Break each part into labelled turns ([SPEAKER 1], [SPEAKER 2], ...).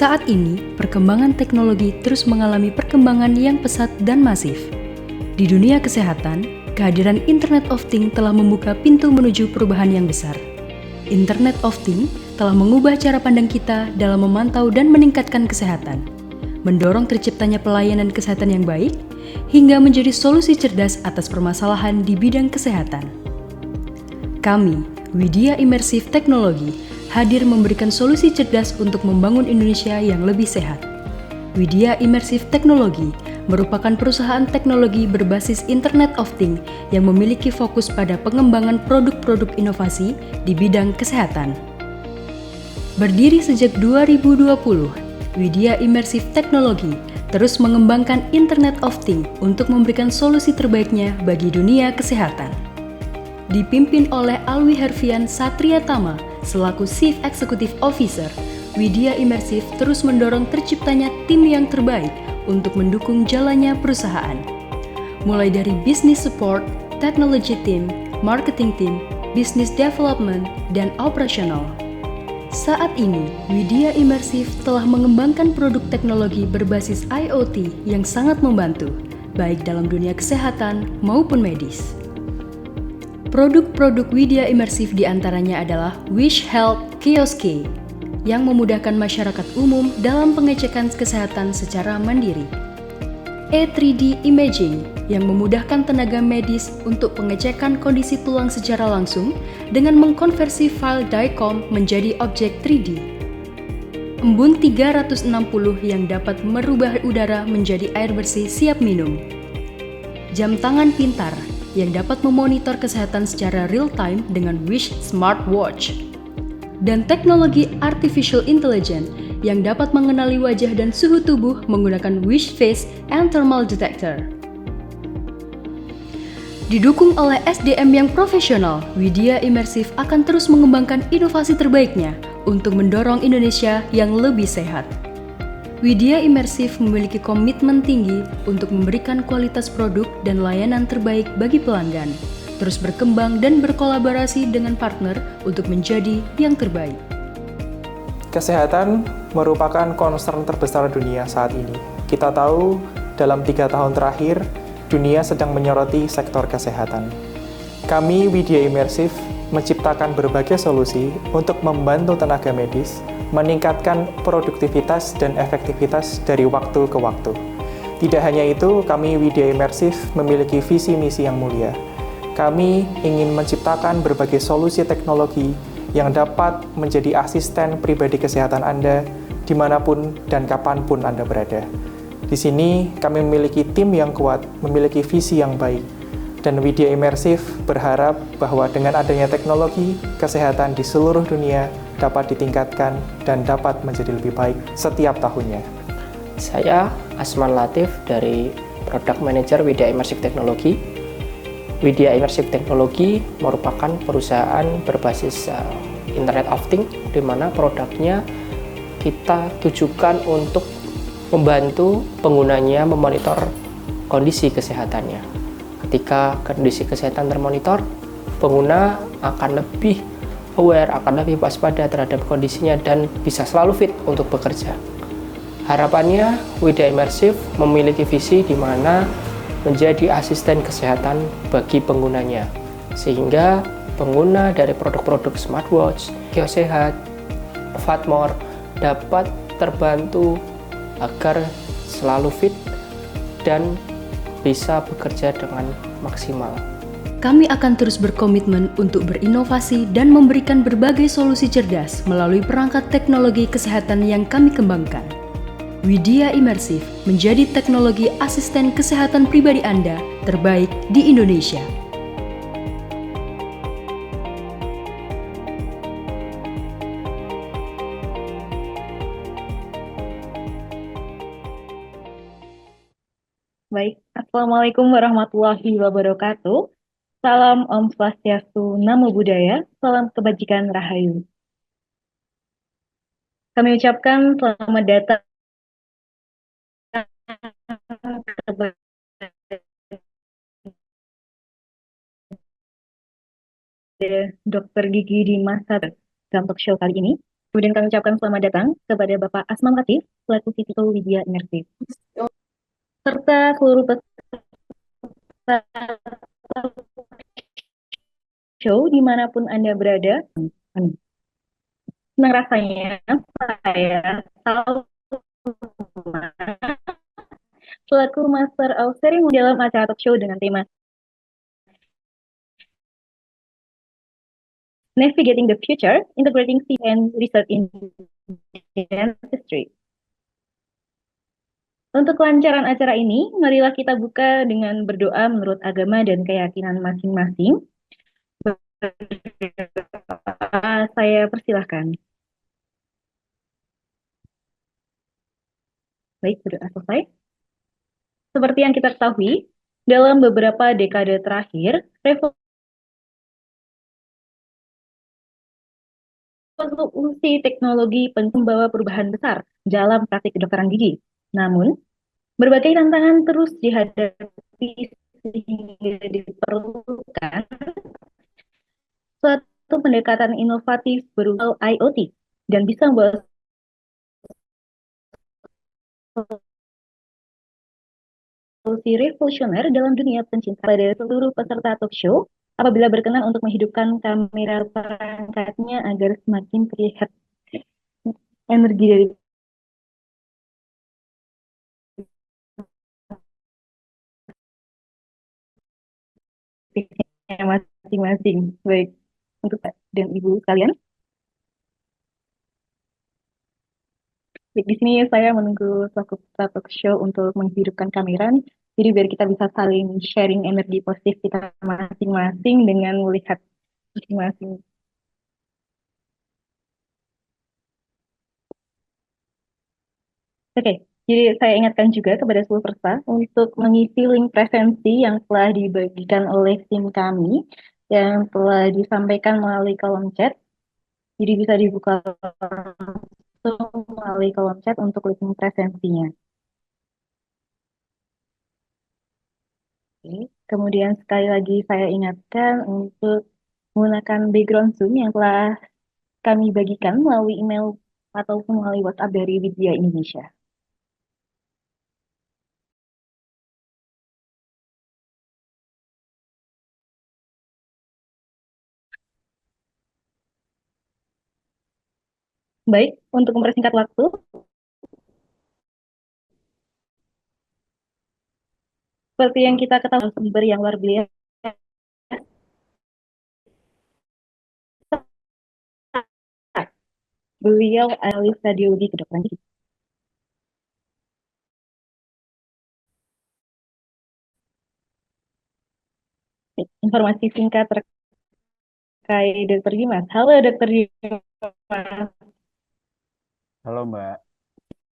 [SPEAKER 1] Saat ini, perkembangan teknologi terus mengalami perkembangan yang pesat dan masif. Di dunia kesehatan, kehadiran Internet of Things telah membuka pintu menuju perubahan yang besar. Internet of Things telah mengubah cara pandang kita dalam memantau dan meningkatkan kesehatan, mendorong terciptanya pelayanan kesehatan yang baik, hingga menjadi solusi cerdas atas permasalahan di bidang kesehatan. Kami, Widya Immersive Technology, hadir memberikan solusi cerdas untuk membangun Indonesia yang lebih sehat. Widya Immersive Technology merupakan perusahaan teknologi berbasis Internet of Things yang memiliki fokus pada pengembangan produk-produk inovasi di bidang kesehatan. Berdiri sejak 2020, Widya Immersive Technology terus mengembangkan Internet of Things untuk memberikan solusi terbaiknya bagi dunia kesehatan. Dipimpin oleh Alwi Herfian Satriatama selaku Chief Executive Officer, Widya Immersive terus mendorong terciptanya tim yang terbaik untuk mendukung jalannya perusahaan. Mulai dari business support, technology team, marketing team, business development, dan operasional. Saat ini, Widya Immersive telah mengembangkan produk teknologi berbasis IoT yang sangat membantu, baik dalam dunia kesehatan maupun medis. Produk-produk Widya Immersive diantaranya adalah Wish Health Kioske yang memudahkan masyarakat umum dalam pengecekan kesehatan secara mandiri. E3D Imaging yang memudahkan tenaga medis untuk pengecekan kondisi tulang secara langsung dengan mengkonversi file DICOM menjadi objek 3D. Embun 360 yang dapat merubah udara menjadi air bersih siap minum. Jam tangan pintar yang dapat memonitor kesehatan secara real-time dengan Wish Smartwatch. Dan teknologi Artificial Intelligence yang dapat mengenali wajah dan suhu tubuh menggunakan Wish Face and Thermal Detector. Didukung oleh SDM yang profesional, Widya Immersive akan terus mengembangkan inovasi terbaiknya untuk mendorong Indonesia yang lebih sehat. Widya Immersive memiliki komitmen tinggi untuk memberikan kualitas produk dan layanan terbaik bagi pelanggan, terus berkembang dan berkolaborasi dengan partner untuk menjadi yang terbaik.
[SPEAKER 2] Kesehatan merupakan concern terbesar dunia saat ini. Kita tahu dalam 3 tahun terakhir, dunia sedang menyoroti sektor kesehatan. Kami, Widya Immersive, menciptakan berbagai solusi untuk membantu tenaga medis meningkatkan produktivitas dan efektivitas dari waktu ke waktu. Tidak hanya itu, kami Widya Immersive memiliki visi misi yang mulia. Kami ingin menciptakan berbagai solusi teknologi yang dapat menjadi asisten pribadi kesehatan Anda dimanapun dan kapanpun Anda berada. Di sini kami memiliki tim yang kuat, memiliki visi yang baik, dan Widya Immersive berharap bahwa dengan adanya teknologi, kesehatan di seluruh dunia dapat ditingkatkan dan dapat menjadi lebih baik setiap tahunnya.
[SPEAKER 3] Saya Asman Latif dari Product Manager Widya Immersive Technology. Widya Immersive Technology merupakan perusahaan berbasis Internet of Things, di mana produknya kita tujukan untuk membantu penggunanya memonitor kondisi kesehatannya. Ketika kondisi kesehatan termonitor, pengguna akan lebih aware, akan lebih waspada terhadap kondisinya dan bisa selalu fit untuk bekerja. Harapannya, Widya Immersive memiliki visi di mana menjadi asisten kesehatan bagi penggunanya, sehingga pengguna dari produk-produk smartwatch, kios sehat, Fatmore dapat terbantu agar selalu fit dan bisa bekerja dengan maksimal.
[SPEAKER 1] Kami akan terus berkomitmen untuk berinovasi dan memberikan berbagai solusi cerdas melalui perangkat teknologi kesehatan yang kami kembangkan. Widya Immersive menjadi teknologi asisten kesehatan pribadi Anda terbaik di Indonesia.
[SPEAKER 4] Baik, Assalamualaikum warahmatullahi wabarakatuh. Salam Om Swastiastu, Namo Buddhaya, salam kebajikan Rahayu. Kami ucapkan selamat datang kepada Dr. Gigi di masa dalam talk show kali ini. Kemudian kami ucapkan selamat datang kepada Bapak Asman Latif, selaku CTO Widya Imersif, serta seluruh peserta show dimanapun Anda berada. Senang rasanya saya Salma selaku Master of Ceremony dalam acara talk show dengan tema Navigating the Future, Integrating Science and Research in Dentistry. Untuk kelancaran acara ini, marilah kita buka dengan berdoa menurut agama dan keyakinan masing-masing. Saya persilahkan. Baik, berdoa selesai. Seperti yang kita ketahui, dalam beberapa dekade terakhir, revolusi teknologi membawa perubahan besar dalam praktik kedokteran gigi. Namun, berbagai tantangan terus dihadapi sehingga diperlukan suatu pendekatan inovatif berupa IoT dan bisa membawa solusi revolusioner dalam dunia pencinta. Pada seluruh peserta talk show, apabila berkenan untuk menghidupkan kamera perangkatnya agar semakin terlihat energi dari masing-masing. Baik, untuk Pak dan Ibu sekalian. Baik, di sini saya menunggu selaku peserta talk show untuk menghidupkan kamera. Jadi biar kita bisa saling sharing energi positif kita masing-masing dengan melihat masing-masing. Oke, jadi saya ingatkan juga kepada seluruh peserta untuk mengisi link presensi yang telah dibagikan oleh tim kami yang telah disampaikan melalui kolom chat. Jadi bisa dibuka langsung melalui kolom chat untuk link presensinya. Oke. Kemudian sekali lagi saya ingatkan untuk menggunakan background Zoom yang telah kami bagikan melalui email ataupun melalui WhatsApp dari Widya Indonesia. Baik, untuk mempersingkat waktu, seperti yang kita ketahui sumber yang luar biasa, beliau analis radiologi kedokteran gigi. Informasi singkat terkait Dr. Dimas. Halo Dr. Dimas.
[SPEAKER 5] Halo Mbak.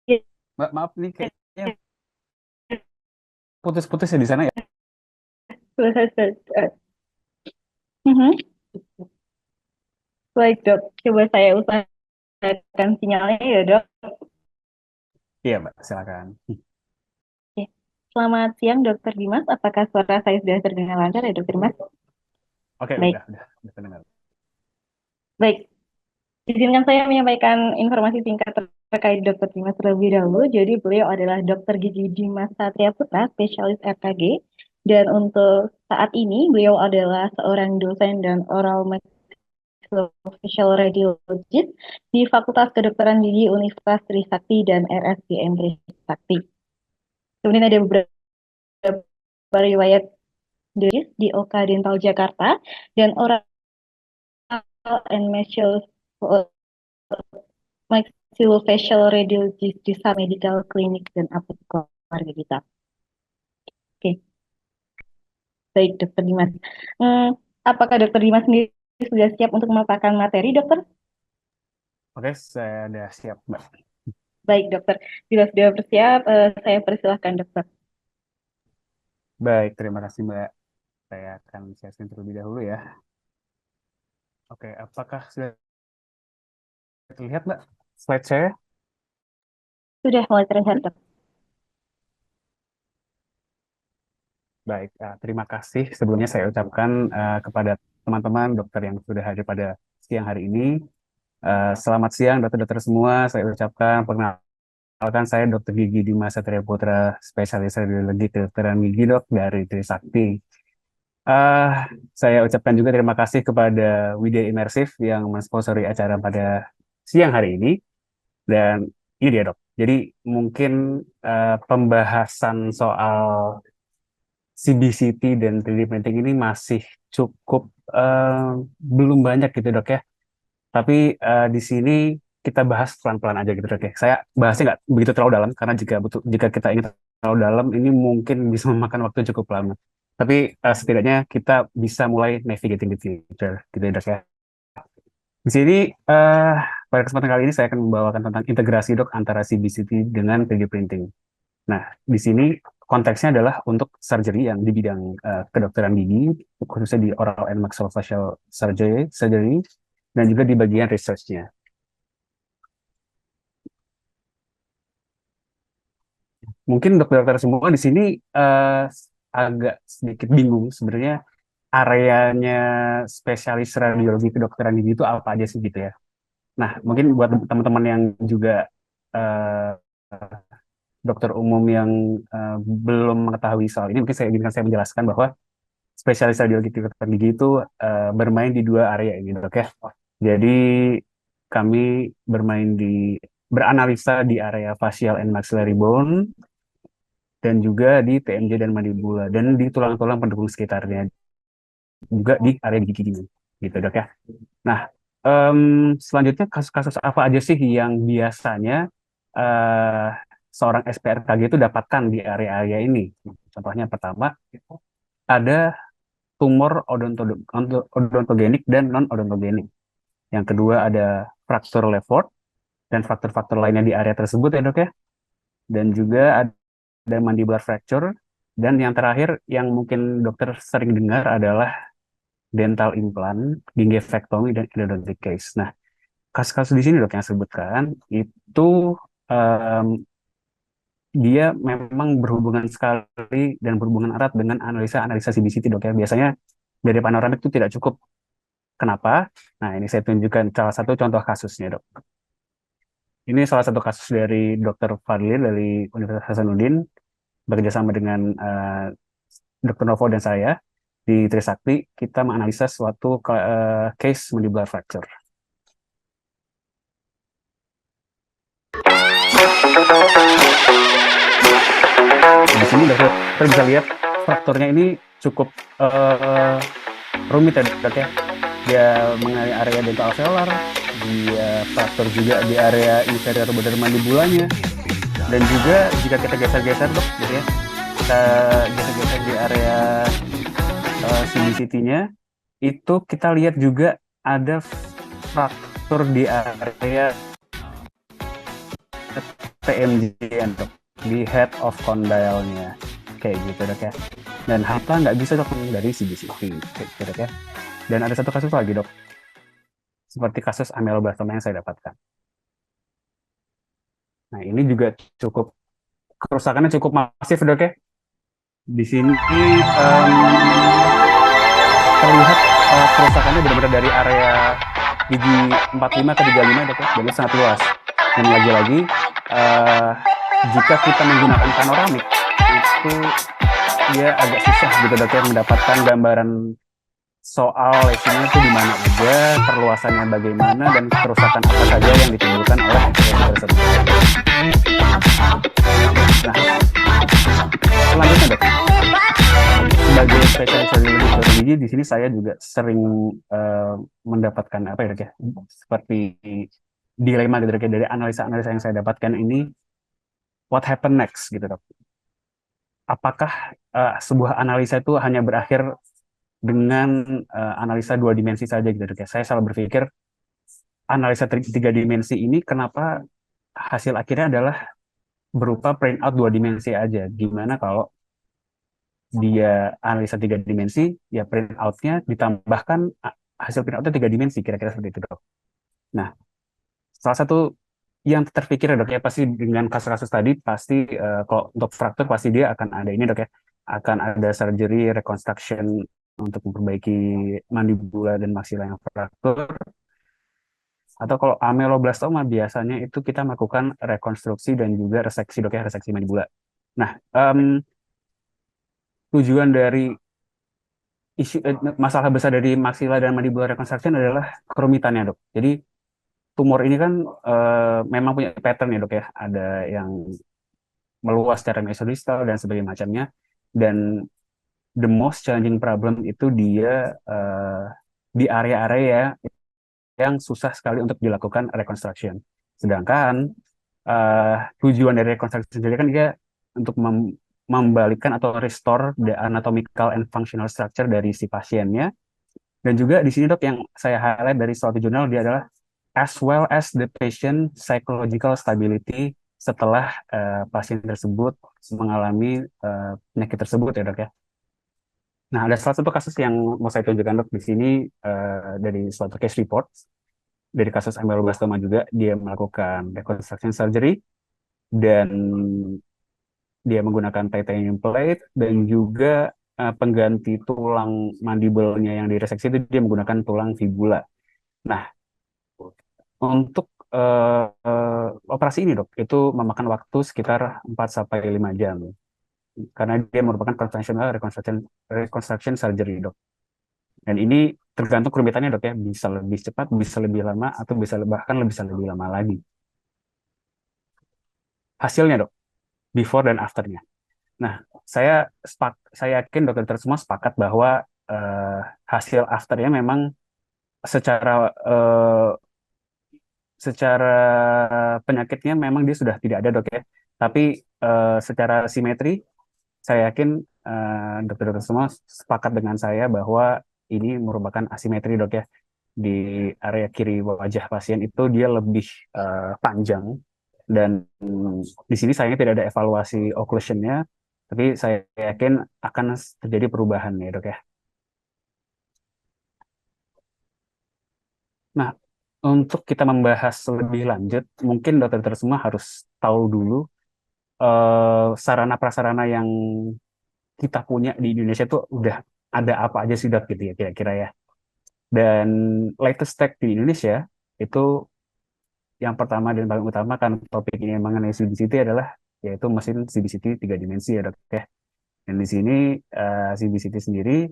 [SPEAKER 4] Ya,
[SPEAKER 5] Mbak, maaf nih kayaknya putus-putus ya di sana ya.
[SPEAKER 4] Mhm. Baik dok, coba saya usahakan sinyalnya ya dok.
[SPEAKER 5] Iya Mbak, silakan.
[SPEAKER 4] Oke. Selamat siang Dr. Dimas, apakah suara saya sudah terdengar lancar ya Dr. Dimas?
[SPEAKER 5] Oke,
[SPEAKER 4] Baik,
[SPEAKER 5] udah pendengar.
[SPEAKER 4] baik. Izinkan saya menyampaikan informasi singkat terkait Dr. Dimas terlebih dahulu. Jadi beliau adalah Dr. Gigi Dimas Satria Putra, spesialis RKG. Dan untuk saat ini beliau adalah seorang dosen dan oral maxillofacial radiologist di Fakultas Kedokteran Gigi Universitas Trisakti dan RSGM Trisakti. Kemudian ada beberapa riwayat di Oka Dental Jakarta dan oral and maxillofacial radiologist di Sa Medical Clinic dan apotek keluarga kita. Oke, baik Dokter Dimas. Apakah Dokter Dimas sendiri sudah siap untuk memaparkan materi, Dokter?
[SPEAKER 5] Oke, saya udah siap Mbak.
[SPEAKER 4] Baik, Dokter. Bila sudah bersiap, saya persilahkan, Dokter.
[SPEAKER 5] Baik, terima kasih Mbak. Saya akan sharing terlebih dahulu ya. Oke, apakah sudah terlihat Mbak slide saya?
[SPEAKER 4] Sudah mulai terlihat, Dokter.
[SPEAKER 5] Baik, terima kasih sebelumnya saya ucapkan kepada teman-teman dokter yang sudah hadir pada siang hari ini. Selamat siang dokter-dokter semua, saya ucapkan perkenalkan saya Dr. Gigi Dimas Satria Putra, spesialis radiologi kedokteran gigi dok dari Trisakti. Eh, saya ucapkan juga terima kasih kepada Widya Imersif yang mensponsori acara pada siang hari ini. Dan ini dia dok. Jadi mungkin pembahasan soal CBCT dan 3D printing ini masih cukup belum banyak gitu dok ya. Tapi di sini kita bahas pelan-pelan aja gitu dok ya. Saya bahasnya nggak begitu terlalu dalam karena jika kita ingin terlalu dalam ini mungkin bisa memakan waktu cukup lama. Tapi setidaknya kita bisa mulai navigating the future gitu ya dok ya. Di sini pada kesempatan kali ini saya akan membawakan tentang integrasi dok antara CBCT dengan 3D printing. Nah, di sini konteksnya adalah untuk surgery yang di bidang kedokteran gigi, khususnya di oral and maxillofacial surgery, dan juga di bagian research-nya. Mungkin dokter-dokter semua di sini agak sedikit bingung sebenarnya areanya spesialis radiologi kedokteran gigi itu apa aja sih gitu ya. Nah, mungkin buat teman-teman yang juga eh, dokter umum yang belum mengetahui soal ini, mungkin saya menjelaskan bahwa spesialis radiologi kedokteran gigi itu bermain di dua area ini, dok ya. Jadi kami beranalisa di area facial and maxillary bone dan juga di TMJ dan mandibula dan di tulang-tulang pendukung sekitarnya juga di area gigi ini, gitu dok ya. Nah, selanjutnya kasus-kasus apa aja sih yang biasanya eh, seorang SPRKG itu dapatkan di area-area ini? Contohnya pertama ada tumor odontogenik dan non-odontogenik. Yang kedua ada fraktur Lefort dan faktor-faktor lainnya di area tersebut ya dok ya. Dan juga ada mandibular fracture. Dan yang terakhir yang mungkin dokter sering dengar adalah dental implant, gingivectomy, dan endodontic case. Nah, kasus-kasus di sini dok yang sebutkan itu um, dia memang berhubungan sekali dan berhubungan erat dengan analisa-analisa CBCT dok ya. Biasanya dari panoramik itu tidak cukup. Kenapa? Nah, ini saya tunjukkan salah satu contoh kasusnya, dok. Ini salah satu kasus dari Dr. Fadlil dari Universitas Hasanuddin bekerjasama dengan Dr. Novo dan saya di Trisakti. Kita menganalisa suatu case mandibular fracture. Di sini dokter bisa lihat frakturnya ini cukup rumit ya dok ya. Dia mengenai area dental alveolar, dia fraktur juga di area inferior border mandibulanya, dan juga jika kita geser-geser dok, gitu ya, kita geser-geser di area CBCT-nya, itu kita lihat juga ada fraktur di area TMJ dok, di head of condyle-nya, kayak gitu dok ya. Dan harta nggak bisa dok dari CBCT, kayak gitu dok ya. Dan ada satu kasus lagi dok, seperti kasus ameloblastoma yang saya dapatkan. Nah ini juga kerusakannya cukup masif dok ya. Di sini terlihat kerusakannya benar-benar dari area gigi 45 ke 35 dok ya, jadi sangat luas. Dan lagi-lagi jika kita menggunakan panoramik itu dia agak susah gitu dok ya mendapatkan gambaran soal lesinya itu di mana aja, perluasannya bagaimana, dan kerusakan apa saja yang ditimbulkan oleh lesi tersebut. Nah, selanjutnya dok, sebagai spesialis radiologi gigi di sini saya juga sering mendapatkan apa ya dok ya, seperti dilema gitu dok ya, dari analisa-analisa yang saya dapatkan ini, what happen next gitu dok. Apakah sebuah analisa itu hanya berakhir dengan analisa 2 dimensi saja gitu dok ya. Saya selalu berpikir analisa 3 dimensi ini kenapa hasil akhirnya adalah berupa print out 2 dimensi aja. Gimana kalau dia analisa 3 dimensi, ya print out-nya ditambahkan hasil print out-nya 3 dimensi, kira-kira seperti itu dok. Nah, salah satu yang terpikir dok ya, pasti dengan kasus-kasus tadi, pasti kalau untuk fraktur pasti dia akan ada ini dok ya, akan ada surgery reconstruction untuk memperbaiki mandibula dan maksila yang fraktur, Atau kalau ameloblastoma biasanya itu kita melakukan rekonstruksi dan juga reseksi dok ya, reseksi mandibula. Nah, tujuan dari masalah besar dari maxilla dan mandibular reconstruction adalah kerumitannya dok. Jadi tumor ini kan memang punya pattern ya dok ya, ada yang meluas secara mesodistal dan sebagainya macamnya. Dan the most challenging problem itu dia di area-area yang susah sekali untuk dilakukan reconstruction. Sedangkan tujuan dari reconstruction sendiri kan dia untuk membalikkan atau restore the anatomical and functional structure dari si pasiennya. Dan juga di sini dok yang saya highlight dari suatu jurnal dia adalah as well as the patient psychological stability setelah pasien tersebut mengalami penyakit tersebut ya dok ya. Nah, ada salah satu kasus yang mau saya tunjukkan dok di sini dari suatu case report dari kasus ameloblastoma juga dia melakukan reconstruction surgery dan dia menggunakan titanium plate dan juga pengganti tulang mandibelnya yang direseksi itu dia menggunakan tulang fibula. Nah, untuk operasi ini dok itu memakan waktu sekitar 4 sampai 5 jam karena dia merupakan conventional reconstruction surgery dok. Dan ini tergantung kerumitannya dok ya, bisa lebih cepat, bisa lebih lama, atau bahkan bisa lebih lama lagi. Hasilnya dok, before dan afternya. Nah, saya yakin dokter semua sepakat bahwa hasil afternya memang secara penyakitnya memang dia sudah tidak ada dok ya. Tapi secara simetri, saya yakin dokter-dokter semua sepakat dengan saya bahwa ini merupakan asimetri dok ya. Di area kiri wajah pasien itu dia lebih panjang dan di sini sayangnya tidak ada evaluasi occlusionnya, tapi saya yakin akan terjadi perubahan ya dok ya. Nah, untuk kita membahas lebih lanjut, mungkin dokter semua harus tahu dulu sarana prasarana yang kita punya di Indonesia itu udah ada apa aja sih dok gitu ya kira-kira ya. Dan latest tech di Indonesia itu yang pertama dan paling utama kan topik ini mengenai CBCT adalah yaitu mesin CBCT 3 dimensi ya dok ya. Dan di sini CBCT sendiri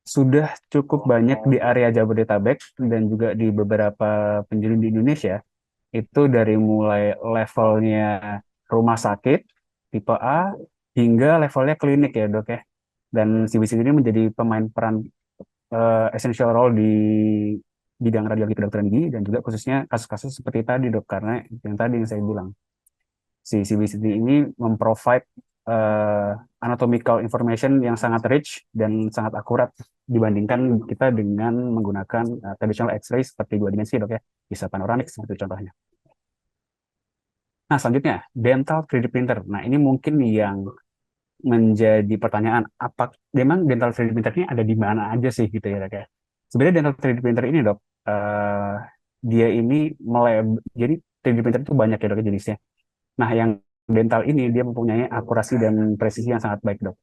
[SPEAKER 5] sudah cukup banyak di area Jabodetabek dan juga di beberapa penjuru di Indonesia. Itu dari mulai levelnya rumah sakit tipe A hingga levelnya klinik ya dok ya. Dan CBCT ini menjadi pemain peran essential role di bidang radiologi kedokteran gigi dan juga khususnya kasus-kasus seperti tadi dok, karena yang tadi yang saya bilang si CBCT ini memprovide anatomical information yang sangat rich dan sangat akurat dibandingkan kita dengan menggunakan traditional X-ray seperti 2 dimensi dok ya, bisa panoramik seperti contohnya. Nah, selanjutnya dental 3D printer. Nah, ini mungkin yang menjadi pertanyaan, apa memang dental 3D printer ini ada di mana aja sih gitu ya dok ya. Sebenarnya dental 3D printer ini dok, dia ini jadi 3D printer itu banyak ya dok jenisnya. Nah, yang dental ini dia mempunyai akurasi dan presisi yang sangat baik dok.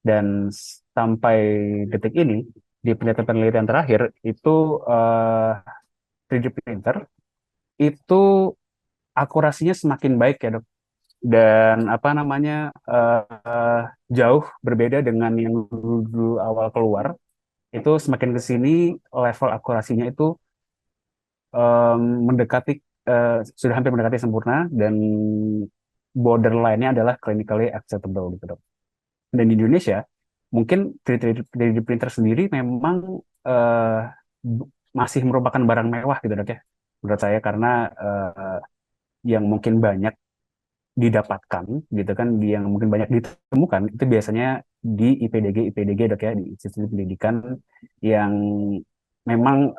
[SPEAKER 5] Dan sampai detik ini di penelitian terakhir itu 3D printer itu akurasinya semakin baik ya dok. Dan apa namanya jauh berbeda dengan yang dulu awal keluar. Itu semakin ke sini level akurasinya itu sudah hampir mendekati sempurna dan borderline-nya adalah clinically acceptable gitu dok. Dan di Indonesia mungkin 3D printer sendiri memang masih merupakan barang mewah gitu dok ya menurut saya, karena yang mungkin banyak didapatkan gitu kan, yang mungkin banyak ditemukan itu biasanya di IPDG dok ya, di institusi pendidikan yang memang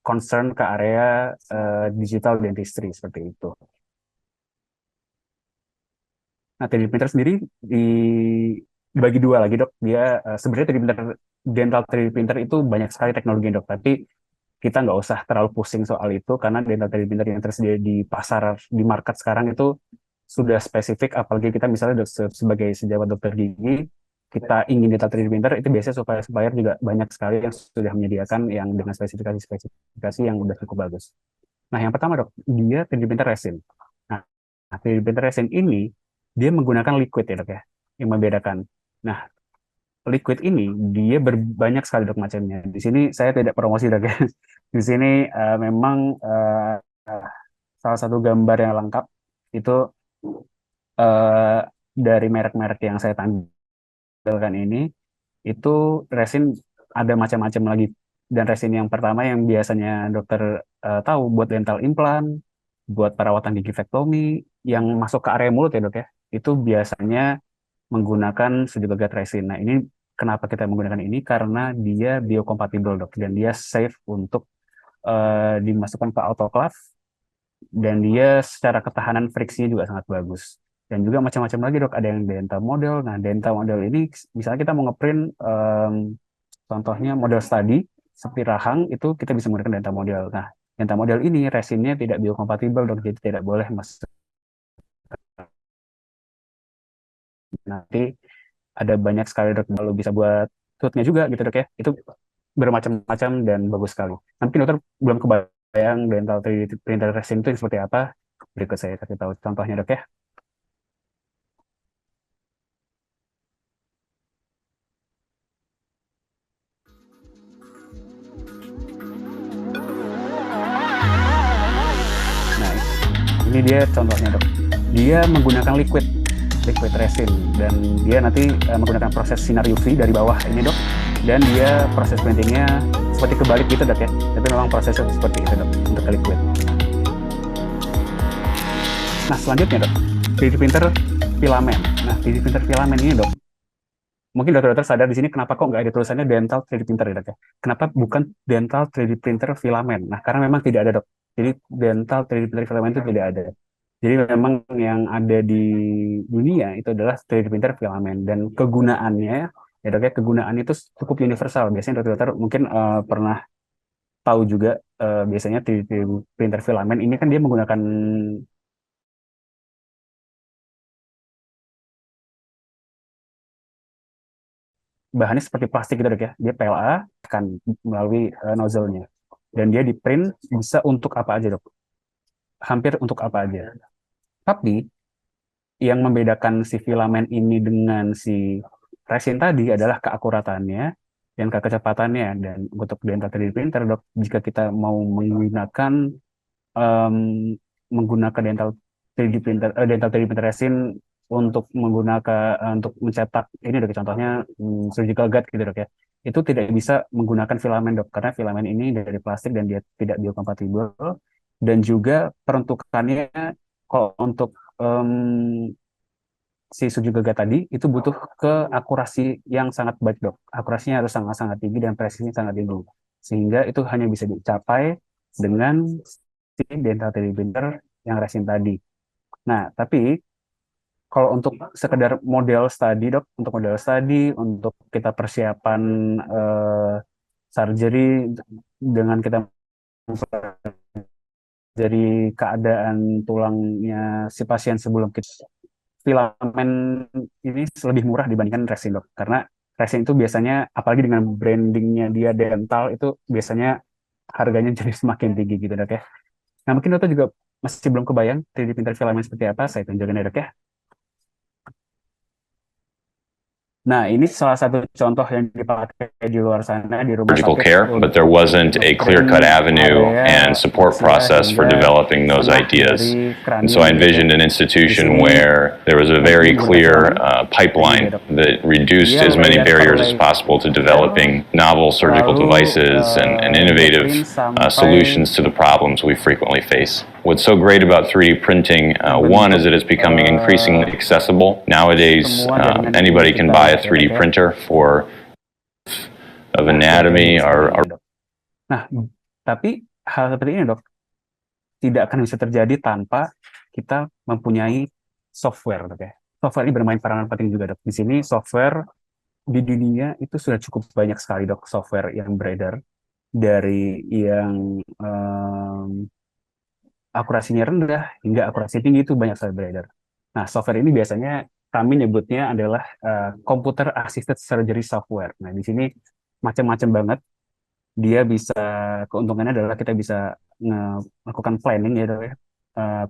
[SPEAKER 5] concern ke area digital dentistry seperti itu. Nah, 3D printer sendiri dibagi dua lagi dok. Dia sebenarnya 3D printer, dental 3D printer itu banyak sekali teknologi dok, tapi kita nggak usah terlalu pusing soal itu karena dental 3D printer yang tersedia di pasar, di market sekarang itu sudah spesifik, apalagi kita misalnya sebagai sejawat dokter gigi, kita ingin detail 3D printer itu biasanya supplier juga banyak sekali yang sudah menyediakan yang dengan spesifikasi yang udah cukup bagus. Nah, yang pertama dok, dia 3D printer resin. Nah, 3D printer resin ini dia menggunakan liquid ya dok ya, yang membedakan. Nah, liquid ini dia berbanyak sekali dok macamnya. Di sini saya tidak promosi dok ya. Di sini memang salah satu gambar yang lengkap itu eh, dari merek-merek yang saya tampilkan ini itu resin ada macam-macam lagi. Dan resin yang pertama yang biasanya dokter tahu buat dental implant, buat perawatan gigivektomi yang masuk ke area mulut ya dok ya, itu biasanya menggunakan sudibagat resin. Nah ini kenapa kita menggunakan ini? Karena dia biokompatibel dok, dan dia safe untuk dimasukkan ke autoclave, dan dia secara ketahanan friksinya juga sangat bagus. Dan juga macam-macam lagi dok, ada yang dental model. Nah dental model ini misalnya kita mau ngeprint contohnya model study seperti rahang, itu kita bisa menggunakan dental model. Nah dental model ini resinnya tidak biokompatibel dok, jadi tidak boleh masuk. Nanti ada banyak sekali dok, kalau bisa buat tutnya juga gitu dok ya, itu bermacam-macam dan bagus sekali. Nanti dokter belum kebayang dental 3D printer resin itu seperti apa, berikut saya kasih tahu contohnya dok ya. Nah ini dia contohnya dok, dia menggunakan liquid resin, dan dia nanti menggunakan proses sinar UV dari bawah ini dok, dan dia proses printingnya seperti kebalik gitu dok ya, tapi memang prosesnya seperti itu dok untuk ke liquid. Nah selanjutnya dok, 3D printer filamen. Nah 3D printer filamen ini dok, mungkin dokter-dokter sadar di sini kenapa kok nggak ada tulisannya dental 3D printer ya dok ya, kenapa bukan dental 3D printer filamen? Nah karena memang tidak ada dok, jadi dental 3D printer filamen itu tidak ada. Jadi memang yang ada di dunia itu adalah 3D printer filamen, dan kegunaannya ya dok ya, kegunaan itu cukup universal. Biasanya dokter-dokter mungkin pernah tahu juga, biasanya 3D printer filamen ini kan dia menggunakan bahannya seperti plastik gitu dok ya, dia PLA kan melalui nozzle-nya, dan dia di print bisa untuk apa aja dok, hampir untuk apa aja. Tapi yang membedakan si filamen ini dengan si resin tadi adalah keakuratannya dan kecepatannya. Dan untuk dental 3D printer dok, jika kita mau menggunakan em, menggunakan dental 3D printer resin untuk untuk mencetak ini dok, contohnya surgical guide gitu dok ya, itu tidak bisa menggunakan filamen dok, karena filamen ini dari plastik dan dia tidak biokompatibel. Dan juga peruntukannya kalau untuk si Suju Gaga tadi itu butuh keakurasi yang sangat baik dok. Akurasinya harus sangat-sangat tinggi dan presisinya sangat tinggi. Sehingga itu hanya bisa dicapai dengan si dental 3D printer yang resin tadi. Nah, tapi kalau untuk sekedar model study dok, untuk model study, untuk kita persiapan surgery, dengan kita dari keadaan tulangnya si pasien sebelum kita, filamen ini lebih murah dibandingkan resin dok, karena resin itu biasanya apalagi dengan brandingnya dia dental itu biasanya harganya jadi semakin tinggi gitu dok ya. Nah mungkin dokter juga masih belum kebayang 3D printer filamen seperti apa, saya tunjukkan ya dok ya. Nah, ini salah satu contoh yang dipakai di luar sana di rumah
[SPEAKER 6] surgical
[SPEAKER 5] sakit
[SPEAKER 6] care, but there wasn't a clear-cut avenue
[SPEAKER 5] area
[SPEAKER 6] and support process for developing those ideas. And so I envisioned an institution where there was a very clear pipeline that reduced as many barriers as possible to developing novel surgical devices and innovative solutions to the problems we frequently face. What's so great about 3D printing, one, is that it's becoming increasingly accessible. Nowadays, anybody can buy a 3D printer for of anatomy or
[SPEAKER 5] Nah, tapi hal seperti ini dok tidak akan bisa terjadi tanpa kita mempunyai software dok ya. Software ini bermain peranan penting juga dok. Di sini software di dunia itu sudah cukup banyak sekali dok, software yang beredar, dari yang akurasinya rendah hingga akurasi tinggi itu banyak sekali beredar. Nah, software ini biasanya kami nyebutnya adalah computer assisted surgery software. Nah, di sini macam-macam banget. Dia bisa, keuntungannya adalah kita bisa melakukan planning ya, Dok ya.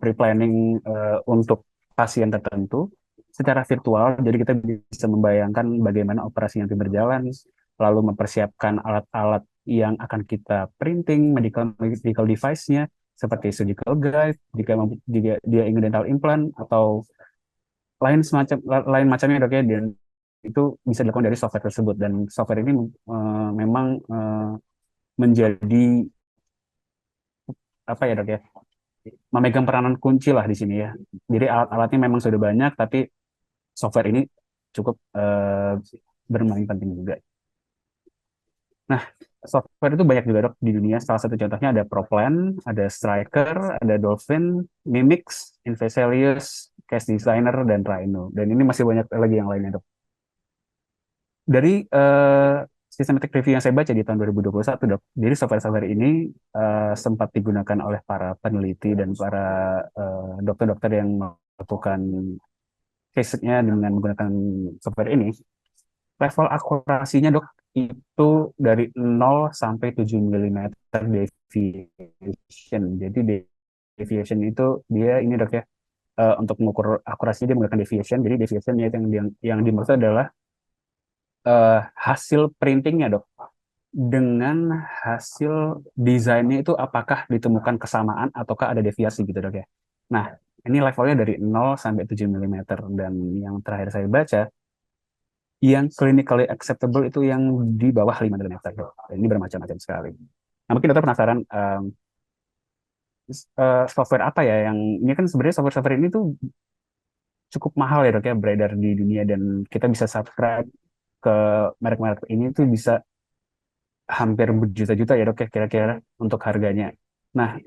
[SPEAKER 5] Pre-planning untuk pasien tertentu secara virtual. Jadi kita bisa membayangkan bagaimana operasi nanti berjalan, lalu mempersiapkan alat-alat yang akan kita printing, medical device-nya, seperti surgical guide, jika dia ingin dental implant, atau lain macamnya, Dok ya. Dan itu bisa dilakukan dari software tersebut, dan software ini memang menjadi apa ya, Dok ya, memegang peranan kunci lah di sini ya. Jadi alat-alatnya memang sudah banyak, tapi software ini cukup bermain penting juga. Nah, software itu banyak juga, Dok, di dunia. Salah satu contohnya ada ProPlan, ada Stryker, ada Dolphin, Mimix, Invaselius, Case Designer, dan Rhino. Dan ini masih banyak lagi yang lainnya, Dok. Dari systematic review yang saya baca di tahun 2021, Dok, jadi software-software ini sempat digunakan oleh para peneliti dan para dokter-dokter yang melakukan case-nya dengan menggunakan software ini. Level akurasinya, Dok, itu dari 0 sampai 7 mm deviation. Jadi deviation itu dia ini, Dok ya, untuk mengukur akurasinya dia menggunakan deviation. Jadi deviation yang dimaksud adalah hasil printingnya, Dok, dengan hasil desainnya itu apakah ditemukan kesamaan ataukah ada deviasi gitu, Dok ya. Nah, ini levelnya dari 0 sampai 7 mm, dan yang terakhir saya baca yang clinically acceptable itu yang di bawah 5 mm, Dok. Ini bermacam-macam sekali. Nah, mungkin dokter penasaran software apa ya yang ini, kan sebenarnya software ini tuh cukup mahal ya, Dok ya, beredar di dunia, dan kita bisa subscribe ke merek-merek ini tuh bisa hampir berjuta-juta ya, Dok ya, kira-kira untuk harganya. Nah,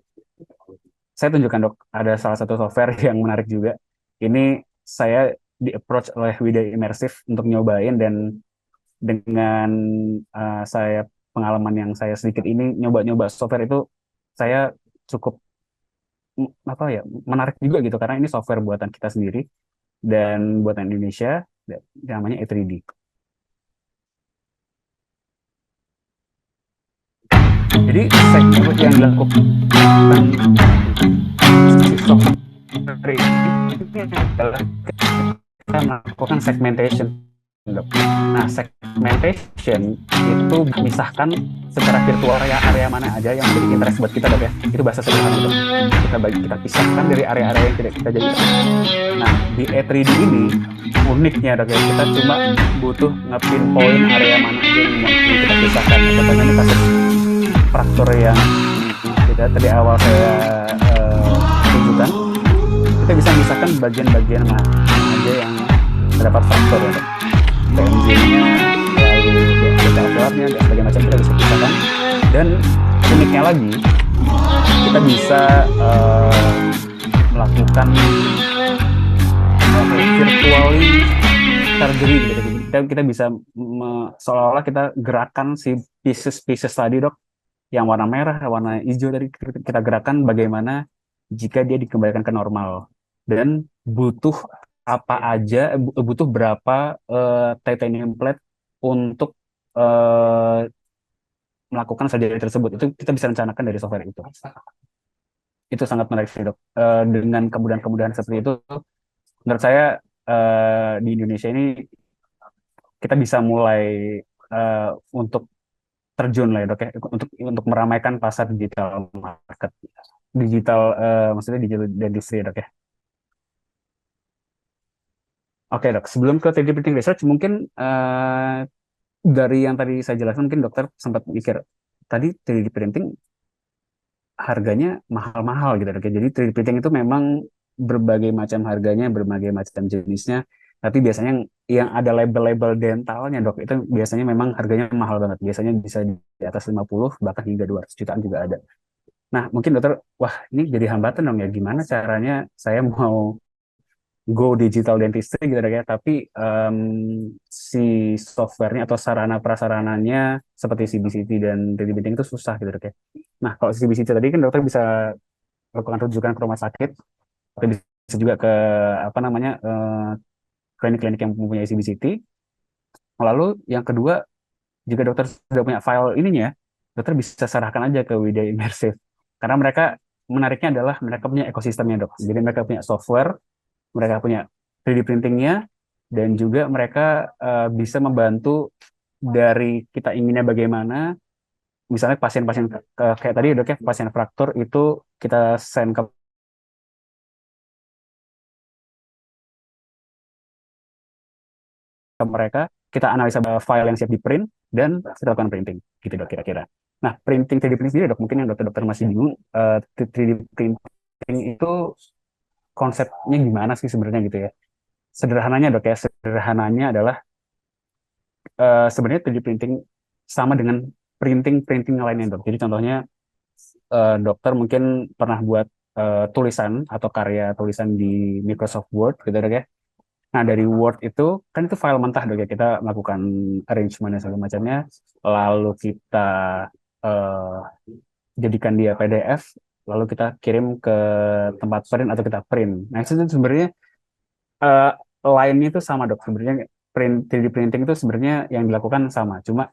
[SPEAKER 5] saya tunjukkan, Dok, ada salah satu software yang menarik juga. Ini saya di-approach oleh Widya Immersive untuk nyobain, dan dengan saya pengalaman yang saya sedikit ini nyoba-nyoba software itu, saya cukup apa ya, menarik juga gitu, karena ini software buatan kita sendiri dan buatan Indonesia, namanya E3D. Jadi segmen yang dilakukan software ini adalah kita melakukan segmentation. Nah, segmentation itu memisahkan secara virtual area mana aja yang menjadi interest buat kita, Dok ya. Itu bahasa sederhana, Dok. Kita pisahkan dari area-area yang tidak kita jadikan. Nah, di E3D ini uniknya, Dok ya, kita cuma butuh nge-pinpoint area mana aja yang mau kita pisahkan. Contohnya ini kasus fraktur yang tadi awal saya tunjukkan, kita bisa memisahkan bagian-bagian mana aja yang terdapat fraktur, ya, TMJ-nya, lalu detail filmnya, dan sebagainya macam kita bisa pisahkan. Dan uniknya lagi, kita bisa melakukan virtually surgery gitu. Kita bisa seolah-olah kita gerakan si pieces tadi, Dok, yang warna merah, warna hijau tadi, kita gerakan bagaimana jika dia dikembalikan ke normal, dan butuh apa aja, butuh berapa titanium plate untuk melakukan surgery tersebut. Itu kita bisa rencanakan dari software itu. Itu sangat menarik sih, Dok. Dengan kemudahan-kemudahan seperti itu, menurut saya di Indonesia ini kita bisa mulai untuk terjun lah ya, Dok ya, untuk meramaikan pasar digital market, maksudnya digital dentistry, Dok ya. Oke, Dok, sebelum ke 3D printing research, mungkin dari yang tadi saya jelaskan, mungkin dokter sempat mikir tadi 3D printing harganya mahal-mahal gitu, Dok ya. Jadi 3D printing itu memang berbagai macam harganya, berbagai macam jenisnya. Tapi biasanya yang ada label-label dentalnya, Dok, itu biasanya memang harganya mahal banget. Biasanya bisa di atas 50, bahkan hingga 200 jutaan juga ada. Nah, mungkin dokter, wah ini jadi hambatan dong ya, gimana caranya saya mau go digital dentistry gitu, Dok ya, tapi si softwarenya atau sarana prasarananya seperti CBCT dan 3D printing itu susah gitu, Dok ya. Nah, kalau CBCT tadi kan dokter bisa lakukan rujukan ke rumah sakit, tapi bisa juga ke apa namanya klinik-klinik yang mempunyai CBCT. Lalu yang kedua, jika dokter sudah punya file ininya, dokter bisa serahkan aja ke Widya Immersive. Karena mereka, menariknya adalah mereka punya ekosistemnya, Dok. Jadi mereka punya software, mereka punya 3D printingnya, dan juga mereka bisa membantu dari kita inginnya bagaimana. Misalnya pasien-pasien kayak tadi dok ya, pasien fraktur itu kita send ke mereka, kita analisa file yang siap di print dan kita lakukan printing, gitu dok kira-kira. Nah, printing 3D printing sendiri dok, mungkin yang dokter-dokter masih bingung, 3D printing itu konsepnya gimana sih sebenarnya gitu ya. Sederhananya dok ya, sederhananya adalah sebenarnya 3D printing sama dengan printing lainnya dok. Jadi contohnya dokter mungkin pernah buat tulisan atau karya tulisan di Microsoft Word gitu dok ya. Nah dari Word itu kan itu file mentah dok ya, kita melakukan arrangement dan segala macamnya, lalu kita uh, jadikan dia PDF, lalu kita kirim ke tempat print atau kita print. Nah itu sebenarnya uh, line-nya itu sama dok, sebenarnya 3D printing itu sebenarnya yang dilakukan sama, cuma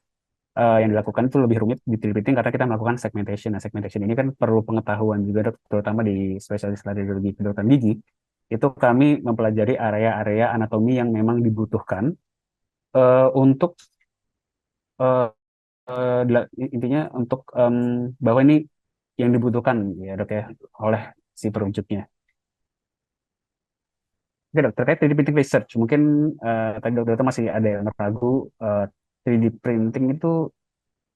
[SPEAKER 5] yang dilakukan itu lebih rumit di 3D printing karena kita melakukan segmentation. Nah, segmentation ini kan perlu pengetahuan juga, dok, terutama di spesialis radiologi kedokteran gigi. Itu kami mempelajari area-area anatomi yang memang dibutuhkan untuk uh, intinya untuk bahwa ini yang dibutuhkan ya dok ya oleh si perunjuknya. Oke dok, terkait 3D printing research, mungkin tadi dokter masih ada yang ragu 3D printing itu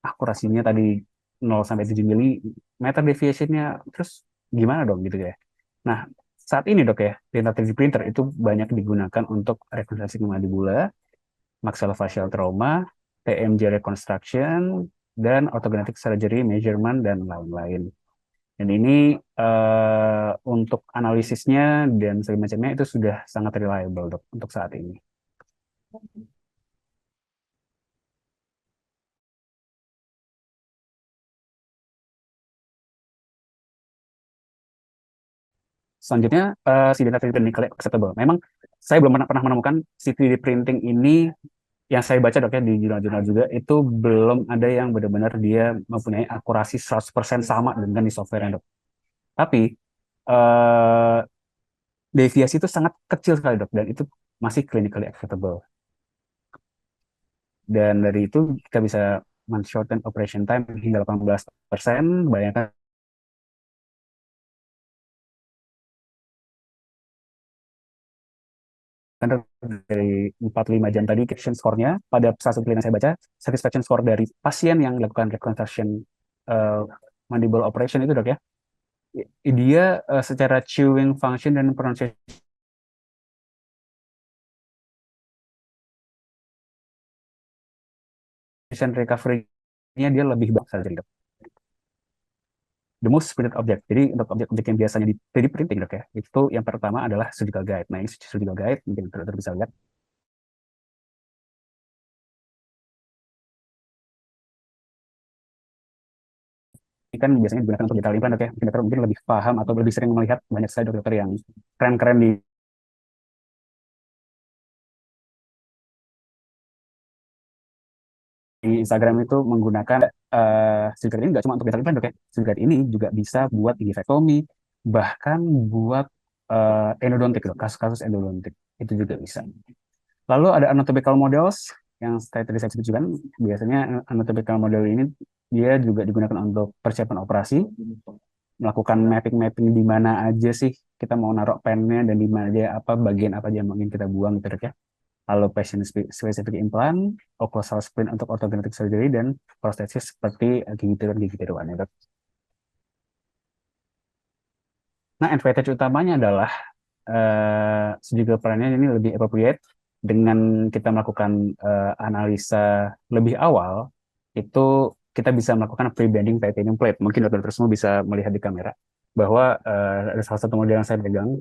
[SPEAKER 5] akurasinya tadi 0 sampai 7 mili meter deviation-nya, terus gimana dong gitu ya. Nah, saat ini dok ya, dental 3D printer itu banyak digunakan untuk rekonstruksi mandibula, maxillofacial trauma, TMJ reconstruction, dan orthodontic surgery, measurement, dan lain-lain. Dan ini untuk analisisnya dan semacamnya itu sudah sangat reliable dok untuk saat ini. Selanjutnya, si data clinically acceptable. Memang saya belum pernah menemukan si 3D printing ini yang saya baca dok ya di jurnal-jurnal juga, itu belum ada yang benar-benar dia mempunyai akurasi 100% sama dengan di software dok. Tapi deviasi itu sangat kecil sekali dok, dan itu masih clinically acceptable. Dan dari itu kita bisa men-shorten operation time hingga 18%. Bayangkan dari 4-5 jam tadi, satisfaction score-nya pada salah satu yang saya baca, satisfaction score dari pasien yang melakukan reconstruction mandible operation itu dok ya, dia secara chewing function dan pronunciation recovery-nya dia lebih bagus saja dok. The most printed object. Jadi untuk objek-objek yang biasanya di 3D printing dok ya, itu yang pertama adalah surgical guide. Nah ini surgical guide, mungkin dokter bisa lihat. Ini kan biasanya digunakan untuk dental implant dok ya. Mungkin dokter mungkin lebih paham atau lebih sering melihat banyak sekali dokter yang keren-keren di Instagram itu menggunakan surgical guide ini nggak cuma untuk dental implant dok ya. Surgical guide ini juga bisa buat gigectomy, bahkan buat endodontik dok, kasus-kasus endodontik itu juga bisa. Lalu ada anatomical models yang tadi saya sebutkan. Biasanya anatomical model ini dia juga digunakan untuk persiapan operasi, melakukan mapping-mapping di mana aja sih kita mau naruh pennya dan di mana aja apa bagian apa aja yang ingin kita buang gitu ya. Lalu patient specific implant, occlusal splint untuk orthodontic surgery, dan prostesis seperti gigi tiruan ya dok. Nah, advantage utamanya adalah surgical plan-nya ini lebih appropriate dengan kita melakukan analisa lebih awal, itu kita bisa melakukan pre-bending titanium plate. Mungkin dokter semua bisa melihat di kamera bahwa ada salah satu model yang saya pegang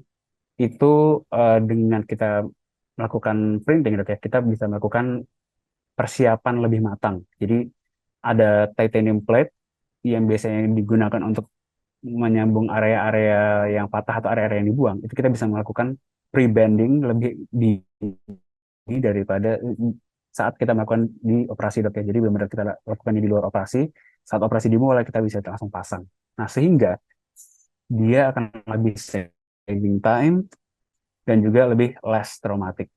[SPEAKER 5] itu dengan kita melakukan printing dok ya, kita bisa melakukan persiapan lebih matang. Jadi ada titanium plate yang biasanya digunakan untuk menyambung area-area yang patah atau area-area yang dibuang, itu kita bisa melakukan pre-bending lebih ini daripada saat kita melakukan di operasi dok ya. Jadi benar-benar kita lakukan di luar operasi, saat operasi dimulai kita bisa langsung pasang. Nah sehingga dia akan lebih saving time dan juga lebih less traumatic.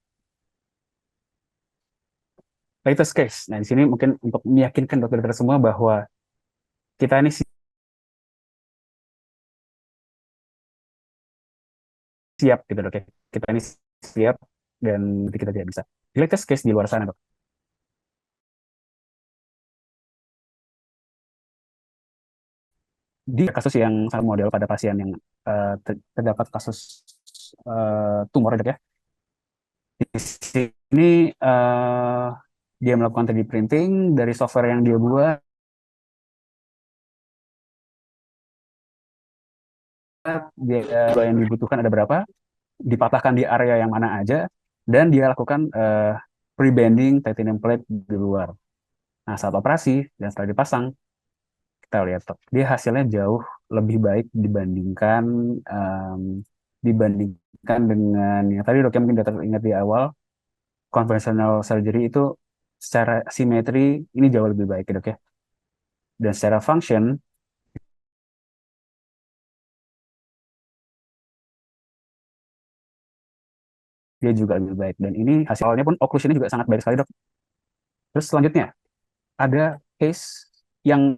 [SPEAKER 5] Latest case. Nah di sini mungkin untuk meyakinkan dokter-dokter semua bahwa kita ini siap gitu dok ya. Kita ini siap dan kita tidak bisa. Di latest case di luar sana dok. Di kasus yang sama model pada pasien yang terdapat kasus tumor dok ya. Di sini dia melakukan 3D printing dari software yang dia buat. Dia yang dibutuhkan ada berapa, dipatahkan di area yang mana aja, dan dia lakukan pre-bending titanium plate di luar. Nah, saat operasi dan setelah dipasang, kita lihat dia hasilnya jauh lebih baik dibandingkan dengan yang tadi dok yang mungkin dokter ingat di awal, konvensional surgery itu secara simetri ini jauh lebih baik dok ya. Dan secara function dia juga lebih baik. Dan ini hasilnya pun occlusionnya juga sangat baik sekali dok. Terus selanjutnya ada case yang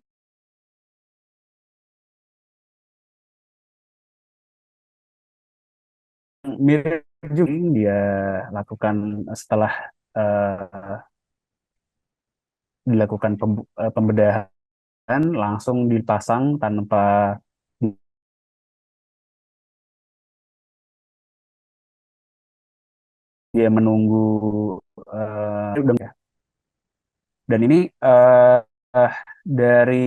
[SPEAKER 5] mirip juga dia lakukan setelah dilakukan pembedahan langsung dipasang tanpa dia menunggu dan ini dari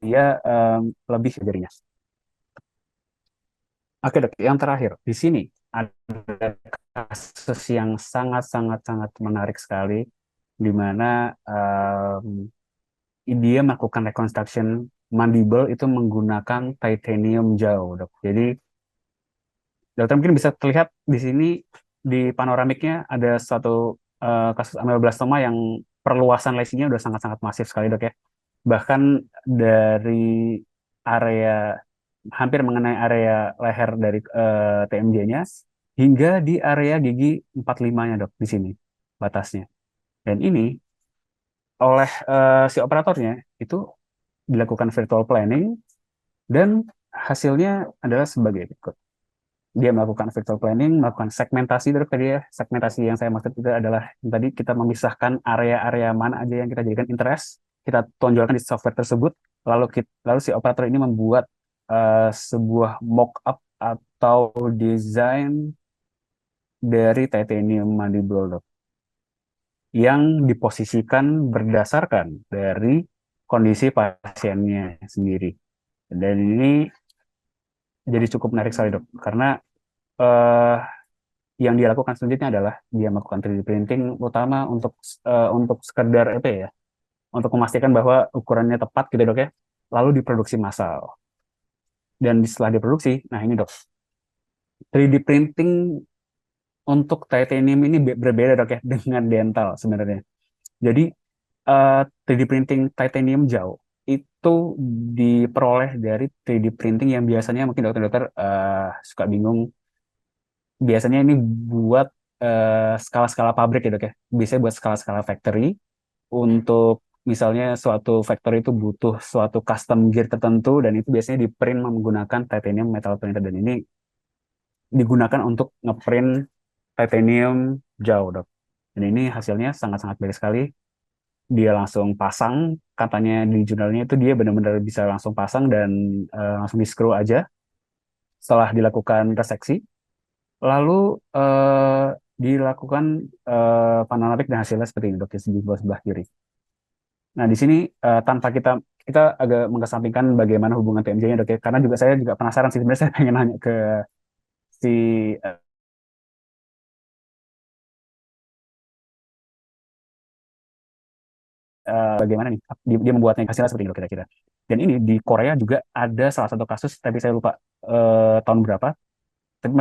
[SPEAKER 5] dia lebih jadinya. Oke dok, yang terakhir di sini ada kasus yang sangat menarik sekali, di mana dia melakukan reconstruction mandible itu menggunakan titanium jauh dok. Jadi dokter mungkin bisa terlihat di sini di panoramiknya ada satu kasus ameloblastoma yang perluasan lesinya udah sangat masif sekali dok ya. Bahkan dari area hampir mengenai area leher dari TMJ-nya hingga di area gigi 45-nya dok di sini batasnya. Dan ini oleh si operatornya itu dilakukan virtual planning dan hasilnya adalah sebagai berikut. Dia melakukan virtual planning, melakukan segmentasi dari tadi ya. Segmentasi yang saya maksud itu adalah yang tadi kita memisahkan area-area mana aja yang kita jadikan interest, kita tonjolkan di software tersebut, lalu si operator ini membuat sebuah mock-up atau desain dari titanium mandible dok, yang diposisikan berdasarkan dari kondisi pasiennya sendiri. Dan ini jadi cukup menarik sekali dok, karena yang dia lakukan selanjutnya adalah dia melakukan 3D printing, utama untuk sekedar apa ya, untuk memastikan bahwa ukurannya tepat gitu dok ya, lalu diproduksi massal. Dan setelah diproduksi, nah ini dok, 3D printing untuk titanium ini berbeda dok ya dengan dental sebenarnya. Jadi 3D printing titanium jauh itu diperoleh dari 3D printing yang biasanya mungkin dokter-dokter suka bingung. Biasanya ini buat skala-skala pabrik ya dok ya. Biasanya buat skala-skala factory. Untuk misalnya suatu factory itu butuh suatu custom gear tertentu dan itu biasanya di print menggunakan titanium metal printer, dan ini digunakan untuk ngeprint titanium jauh dok. Dan ini hasilnya sangat baik sekali. Dia langsung pasang, katanya di jurnalnya itu dia benar-benar bisa langsung pasang dan langsung di screw aja setelah dilakukan reseksi. Lalu dilakukan panoramik dan hasilnya seperti ini dok, di sebelah kiri. Nah di sini tanpa kita agak mengesampingkan bagaimana hubungan TMJ-nya dok ya, karena saya juga penasaran sih, sebenarnya saya pengen nanya ke si bagaimana nih dia membuatnya hasilnya seperti itu kira-kira. Dan ini di Korea juga ada salah satu kasus, tapi saya lupa tahun berapa, tapi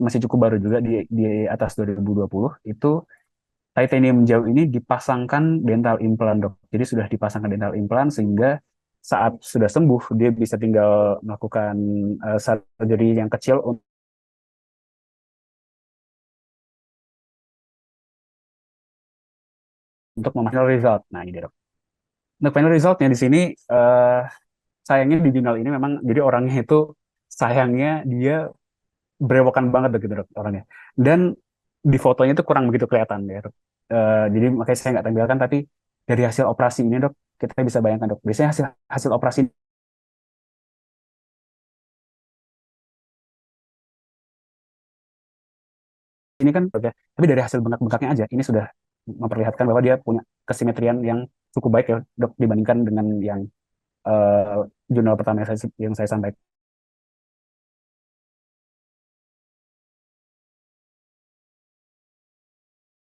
[SPEAKER 5] masih cukup baru juga di atas 2020 itu titanium jauh ini dipasangkan dental implant dok. Jadi sudah dipasangkan dental implant sehingga saat sudah sembuh dia bisa tinggal melakukan surgery yang kecil untuk final result. Nah ini dok. Untuk final resultnya di sini sayangnya di jurnal ini memang jadi orangnya itu sayangnya dia berewokan banget begitu dok orangnya. Dan di fotonya itu kurang begitu kelihatan ya dok. Jadi makanya saya nggak tampilkan, tapi dari hasil operasi ini dok kita bisa bayangkan dok. Biasanya hasil operasi ini kan dok ya, tapi dari hasil bengkak-bengkaknya aja ini sudah memperlihatkan bahwa dia punya kesimetrian yang cukup baik ya dok dibandingkan dengan yang jurnal pertama yang saya sampaikan.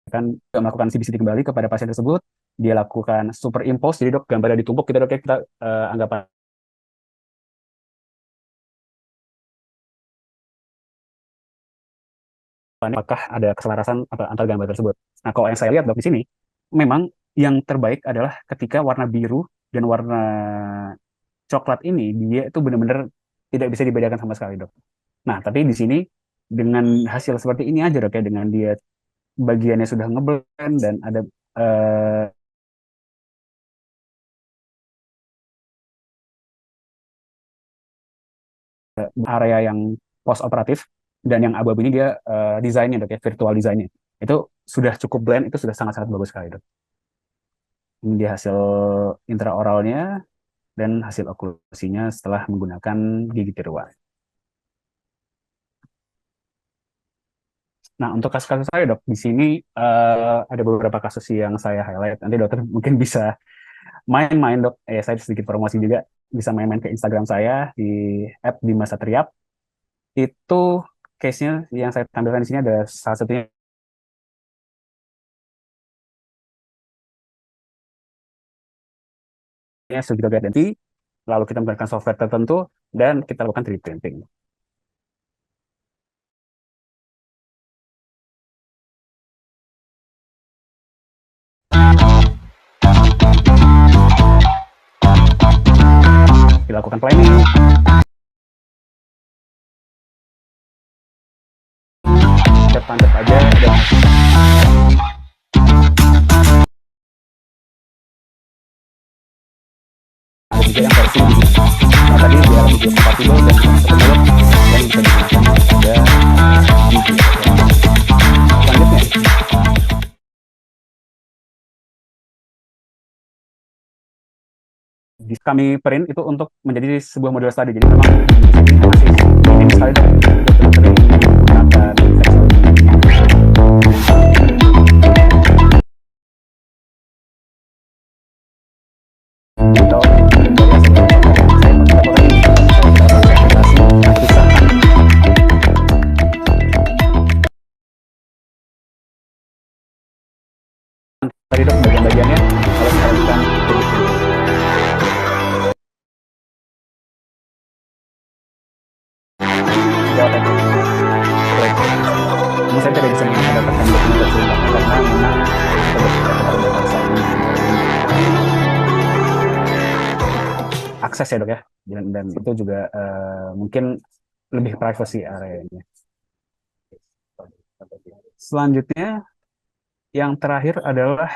[SPEAKER 5] Kan melakukan CBCT kembali kepada pasien tersebut, dia lakukan superimpose, jadi dok gambarnya ditumpuk kita dok ya, kita anggap apakah ada keselarasan antara gambar tersebut. Nah kalau yang saya lihat dok di sini, memang yang terbaik adalah ketika warna biru dan warna coklat ini dia itu benar-benar tidak bisa dibedakan sama sekali dok. Nah tapi di sini dengan hasil seperti ini aja dok ya, dengan dia bagiannya sudah ngeblend dan ada area yang post operatif dan yang abu-abu ini dia desainnya dok ya, virtual desainnya itu sudah cukup blend, itu sudah sangat-sangat bagus sekali dok. Ini dia hasil intraoralnya dan hasil oklusinya setelah menggunakan gigi tiruan. Nah, untuk kasus-kasus saya dok, di sini ada beberapa kasus yang saya highlight. Nanti dokter mungkin bisa main-main dok. Saya sedikit promosi juga, bisa main-main ke Instagram saya di @dimasatriap. Itu case-nya yang saya tampilkan di sini ada salah satunya sudah ganti, lalu kita menggunakan software tertentu dan kita lakukan 3D printing. Dilakukan planning, standar aja ada juga yang versi nah tadi dia lebih kompatibel dan teknolog dan bisa digunakan pada gigi. Selanjutnya kami print itu untuk menjadi sebuah model study. Jadi memang masih minim sekali dari dokter-dokter yang menggunakan tadi dok bagian-bagiannya kalau kita lakukan ini saya tidak bisa mendapatkan dokumentasi lengkap karena memang akses ya dok ya, dan itu juga mungkin lebih privacy areanya. Selanjutnya yang terakhir adalah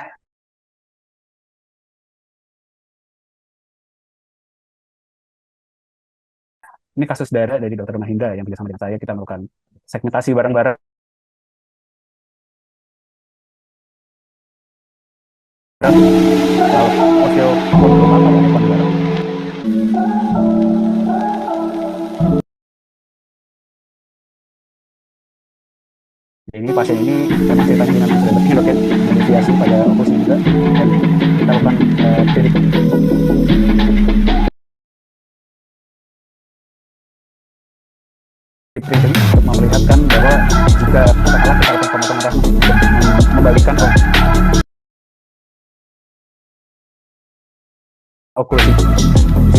[SPEAKER 5] ini kasus daerah dari Dr. Mahinda yang bersama dengan saya, kita melakukan segmentasi bareng-bareng. Ini pasien ini memang ceritanya dengan sudah berarti dok ya, deviasi pada oklusi juga, dan kita lakukan titik printing untuk memperlihatkan bahwa jika katakanlah kita lakukan pemotongan rambut untuk membalikan occlusive.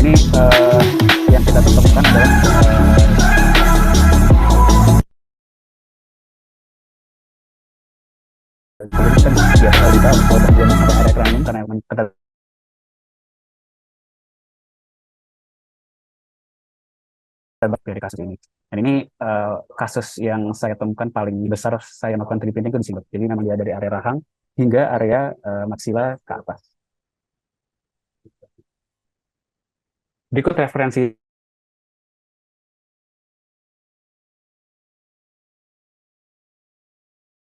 [SPEAKER 5] Ini yang kita temukan adalah kan biasa kita kalau gangguan pada area kranium karena memang dari kasus ini. Dan ini kasus yang saya temukan paling besar saya melakukan treatment itu di sini. Jadi memang dia dari area rahang hingga area maksila ke atas. Berikut referensi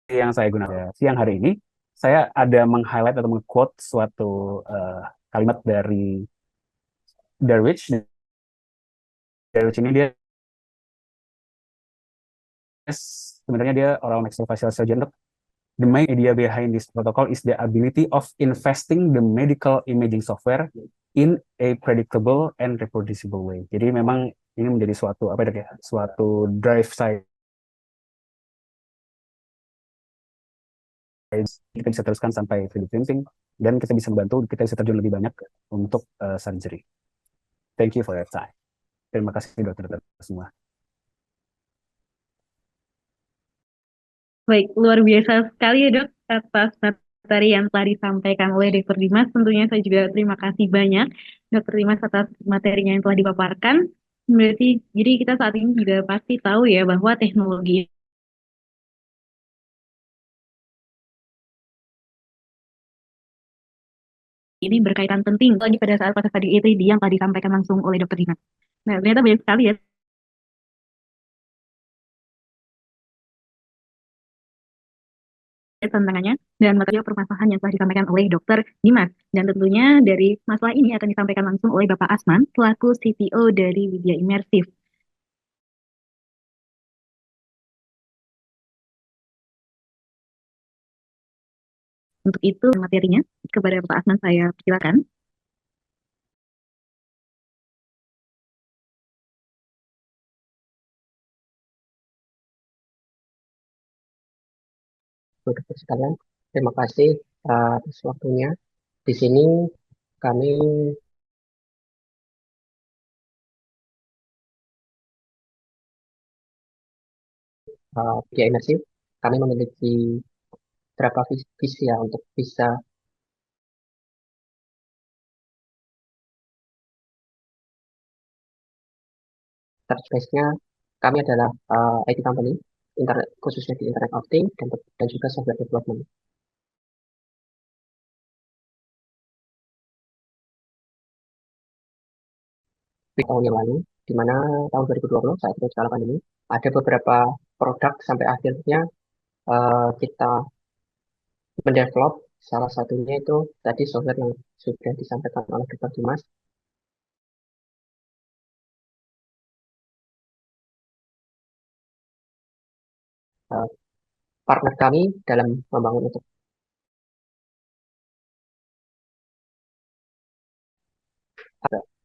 [SPEAKER 5] yang saya gunakan siang hari ini. Saya ada meng-highlight atau meng-quote suatu kalimat dari Darwich. Darwich ini dia sebenarnya dia orang maxillofacial surgeon. The main idea behind this protocol is the ability of investing the medical imaging software in a predictable and reproducible way. Jadi memang ini menjadi suatu suatu drive saya. Kita bisa teruskan sampai 3D printing dan kita bisa membantu, kita bisa terjun lebih banyak untuk surgery. Thank you for your time. Terima kasih dokter-dokter semua.
[SPEAKER 4] Baik, luar biasa sekali ya dok atas materi yang telah disampaikan oleh Dr. Dimas. Tentunya saya juga terima kasih banyak Dr. Dimas atas materinya yang telah dipaparkan. Berarti jadi kita saat ini juga pasti tahu ya bahwa teknologi ini berkaitan penting lagi pada saat proses tadi itu yang telah disampaikan langsung oleh Dr. Dimas. Nah, ternyata banyak sekali ya tantangannya dan materi permasalahan yang telah disampaikan oleh Dr. Dimas. Dan tentunya dari masalah ini akan disampaikan langsung oleh Bapak Asman selaku CTO dari Widya Imersif. Untuk itu materinya kepada Bapak Asman saya silakan.
[SPEAKER 3] Dokter sekalian, terima kasih atas waktunya. Di sini kami Widya Imersif, kami memiliki beberapa visi ya untuk bisa space-nya. Kami adalah IT company, internet, khususnya di Internet of Things dan juga software development. Di tahun yang lalu, di mana tahun 2020 saat itu skala pandemi, ada beberapa produk sampai akhirnya kita mendevelop, salah satunya itu tadi software yang sudah disampaikan oleh Dr. Dimas. Partner kami dalam membangun itu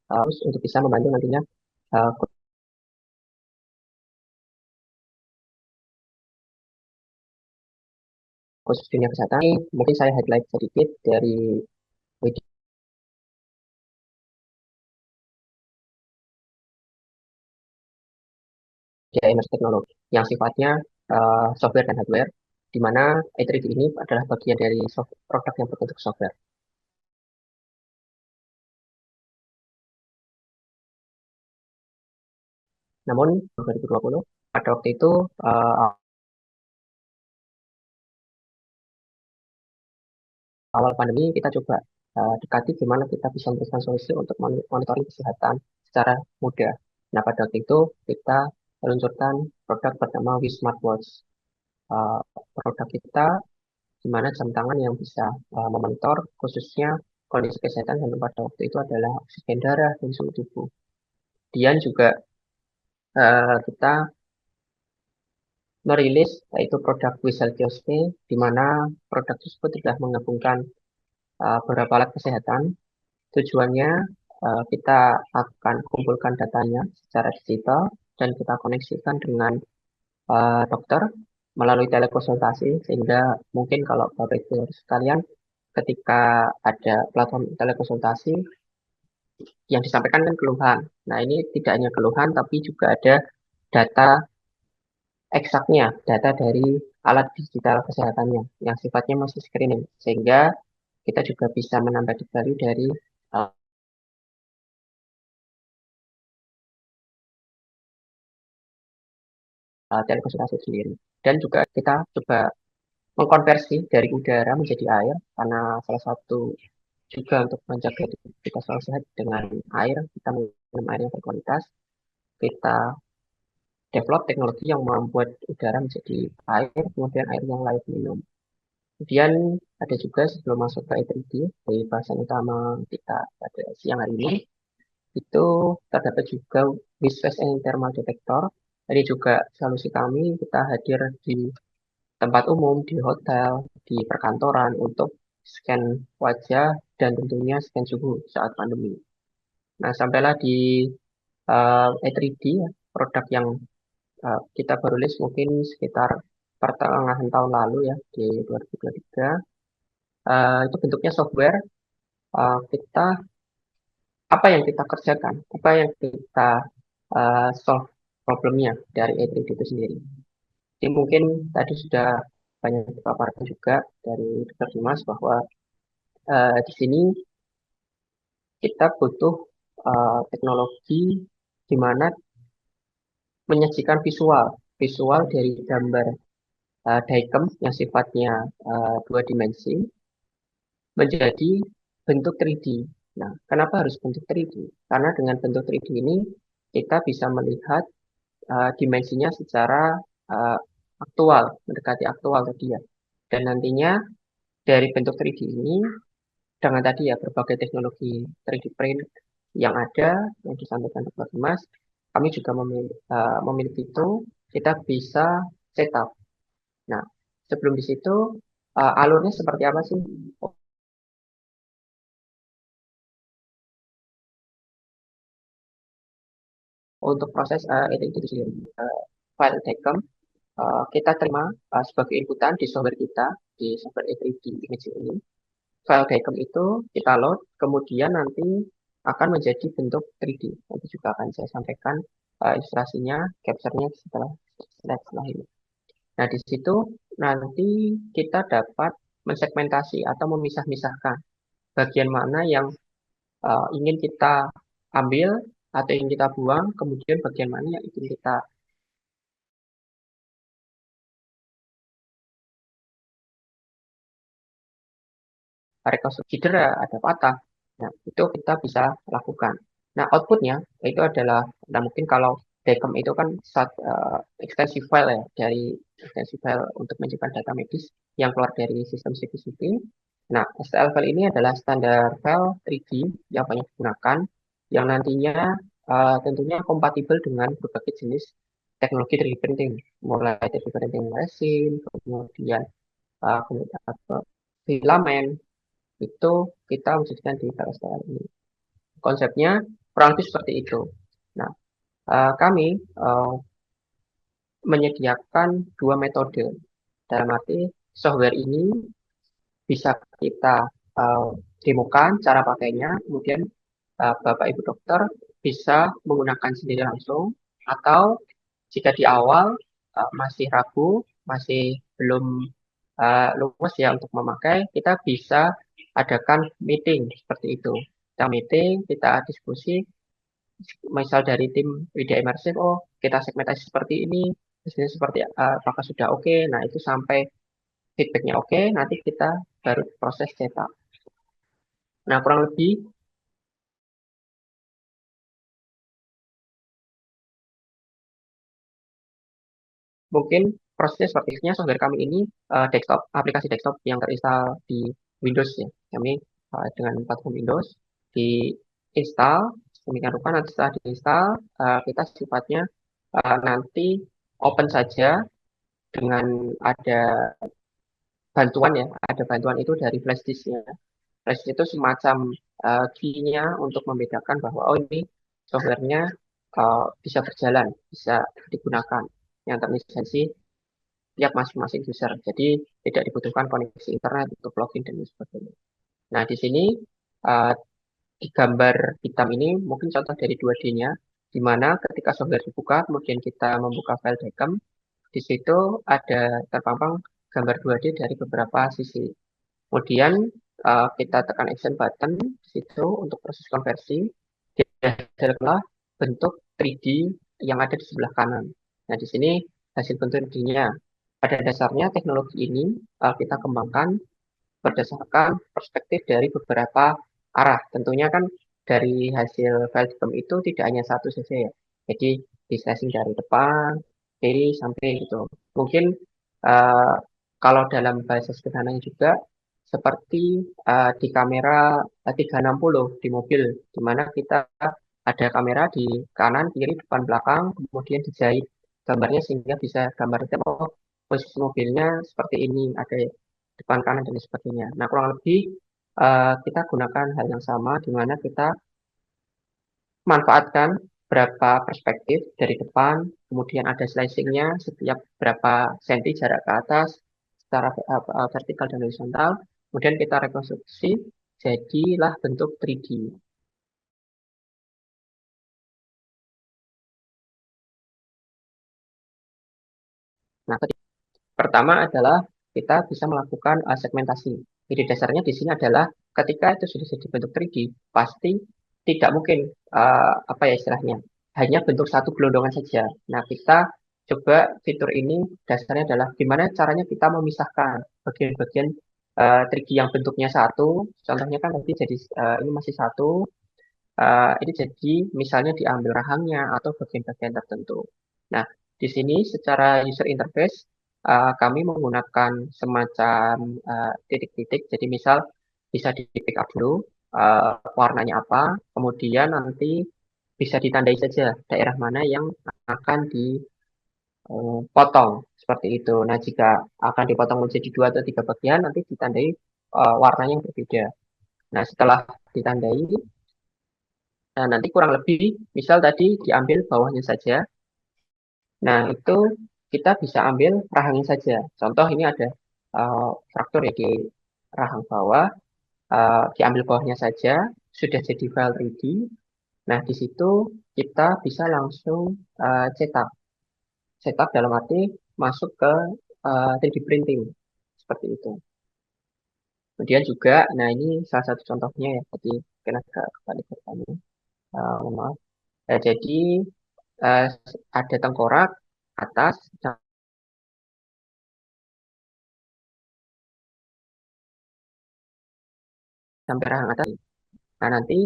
[SPEAKER 3] harus untuk bisa membantu nantinya khusus dunia kesehatan. Mungkin saya highlight sedikit dari Widya Imersif Teknologi yang sifatnya software dan hardware, di mana i3D ini adalah bagian dari produk yang berbentuk software. Namun 2020 pada waktu itu awal pandemi kita coba dekati gimana kita bisa memberikan solusi untuk monitoring kesehatan secara mudah. Nah, pada waktu itu kita meluncurkan produk bernama WeSmartWatch. Produk kita di mana jam tangan yang bisa memonitor khususnya kondisi kesehatan dan pada waktu itu adalah oksigen darah dan suhu tubuh. Kemudian juga kita merilis yaitu produk WeSelkiosP, di mana produk tersebut sudah menggabungkan beberapa alat kesehatan. Tujuannya kita akan kumpulkan datanya secara digital dan kita koneksikan dengan dokter melalui telekonsultasi, sehingga mungkin kalau Bapak Ibu sekalian ketika ada platform telekonsultasi yang disampaikan kan keluhan. Nah, ini tidak hanya keluhan, tapi juga ada data eksaknya, data dari alat digital kesehatannya yang sifatnya masih screening, sehingga kita juga bisa menambah value dari telekonsultasi sendiri. Dan juga kita coba mengkonversi dari udara menjadi air, karena salah satu juga untuk menjaga kita selalu sehat dengan air, kita minum air yang berkualitas, kita develop teknologi yang membuat udara menjadi air, kemudian air yang layak minum. Kemudian ada juga sebelum masuk ke E3D, dari bahasan utama kita pada siang hari ini, itu terdapat juga Wish Face and Thermal Detector. Tadi juga solusi kami, kita hadir di tempat umum, di hotel, di perkantoran untuk scan wajah dan tentunya scan suhu saat pandemi. Nah, sampailah di E3D, produk yang kita baru list mungkin sekitar pertengahan tahun lalu ya, di 2023. Itu bentuknya software. Kita apa yang kita kerjakan, apa yang kita solve problemnya dari E3D itu sendiri. Jadi mungkin tadi sudah banyak dipaparkan juga dari Dr. Dimas bahwa di sini kita butuh teknologi di mana menyajikan visual dari gambar dicom yang sifatnya dua dimensi menjadi bentuk 3D. Nah, kenapa harus bentuk 3D? Karena dengan bentuk 3D ini kita bisa melihat dimensinya secara aktual, mendekati aktual tadi ya. Dan nantinya dari bentuk 3D ini dengan tadi ya berbagai teknologi 3D print yang ada yang disampaikan Dr. Dimas, kami juga memiliki itu, kita bisa setup. Nah, sebelum di situ alurnya seperti apa sih? Untuk proses itu sendiri, file Dicom kita terima sebagai inputan di software kita, di software E3D Imaging ini. File Dicom itu kita load, kemudian nanti akan menjadi bentuk 3D. Nanti juga akan saya sampaikan ilustrasinya, capture-nya setelah ini. Nah, di situ nanti kita dapat mensegmentasi atau memisah-misahkan bagian mana yang ingin kita ambil atau ingin kita buang, kemudian bagian mana yang ingin kita rekonstruksi cedera, ada patah. Nah, itu kita bisa lakukan. Nah, outputnya itu adalah, nah mungkin kalau Dicom itu kan ekstensi file ya, dari ekstensi file untuk menyimpan data medis yang keluar dari sistem CPCP. Nah, STL file ini adalah standar file 3D yang banyak digunakan, yang nantinya tentunya kompatibel dengan berbagai jenis teknologi 3D printing, mulai 3D printing resin, kemudian filamen, itu kita wujudkan di PLSTL ini. Konsepnya kurang lebih seperti itu. Nah, kami menyediakan dua metode. Dalam arti software ini bisa kita demokan cara pakainya, kemudian Bapak Ibu dokter bisa menggunakan sendiri langsung, atau jika di awal masih ragu, masih belum luas ya untuk memakai, kita bisa adakan meeting seperti itu. Kita meeting, kita diskusi, misal dari tim Widya Imersif, oh kita segmentasi seperti ini, bisnis seperti apakah sudah oke, nah itu sampai feedbacknya oke, nanti kita baru proses cetak. Nah kurang lebih mungkin prosesnya seperti ini. Software kami ini desktop, aplikasi desktop yang terinstal di Windows ya. Kami dengan platform Windows diinstal, demikian rupa nanti setelah diinstal kita sifatnya nanti open saja dengan ada bantuan ya, ada bantuan itu dari flash disk-nya. Flash disk itu semacam key-nya untuk membedakan bahwa oh ini softwarenya bisa berjalan, bisa digunakan yang terlisensi tiap masing-masing user. Jadi tidak dibutuhkan koneksi internet untuk login dan sebagainya. Nah di sini di gambar hitam ini mungkin contoh dari 2D-nya, di mana ketika software dibuka, kemudian kita membuka file Dekem, di situ ada terpampang gambar 2D dari beberapa sisi. Kemudian kita tekan action button di situ untuk proses konversi, dihasilkanlah bentuk 3D yang ada di sebelah kanan. Nah, di sini hasil bentuk 3D-nya. Pada dasarnya teknologi ini kita kembangkan berdasarkan perspektif dari beberapa arah. Tentunya kan dari hasil file Dekem itu tidak hanya satu saja ya. Jadi di slicing dari depan, kiri sampai gitu. Mungkin uh, kalau dalam bahasa sederhananya juga seperti di kamera 360 di mobil, di mana kita ada kamera di kanan, kiri, depan, belakang, kemudian dijahit gambarnya sehingga bisa gambar oh, posisi mobilnya seperti ini, ada depan kanan dan sebagainya. Nah, kurang lebih kita gunakan hal yang sama di mana kita manfaatkan berapa perspektif dari depan, kemudian ada slicingnya setiap berapa senti jarak ke atas, secara vertikal dan horizontal, kemudian kita rekonstruksi, jadilah bentuk 3D. Nah, pertama adalah kita bisa melakukan segmentasi. Jadi dasarnya di sini adalah ketika itu sudah jadi bentuk 3D, pasti tidak mungkin apa ya istilahnya, hanya bentuk satu gelondongan saja. Nah, kita coba fitur ini dasarnya adalah gimana caranya kita memisahkan bagian-bagian 3D yang bentuknya satu. Contohnya kan tadi jadi ini masih satu, ini jadi misalnya diambil rahangnya atau bagian-bagian tertentu. Nah, di sini secara user interface kami menggunakan semacam titik-titik. Jadi misal bisa di pick up dulu warnanya apa, kemudian nanti bisa ditandai saja daerah mana yang akan dipotong seperti itu. Nah, jika akan dipotong menjadi 2 atau 3 bagian, nanti ditandai warnanya yang berbeda. Nah, setelah ditandai, nah, nanti kurang lebih, misal tadi diambil bawahnya saja. Nah, itu kita bisa ambil rahangnya saja. Contoh ini ada fraktur ya di rahang bawah, diambil bawahnya saja, sudah jadi file 3D. Nah, di situ kita bisa langsung cetak. Cetak dalam arti masuk ke 3D printing, seperti itu. Kemudian juga, nah ini salah satu contohnya ya, tadi mungkin agak kembali ke tadi. Maaf. Jadi eh, ada tengkorak atas sampai rahang atas. Nah, nanti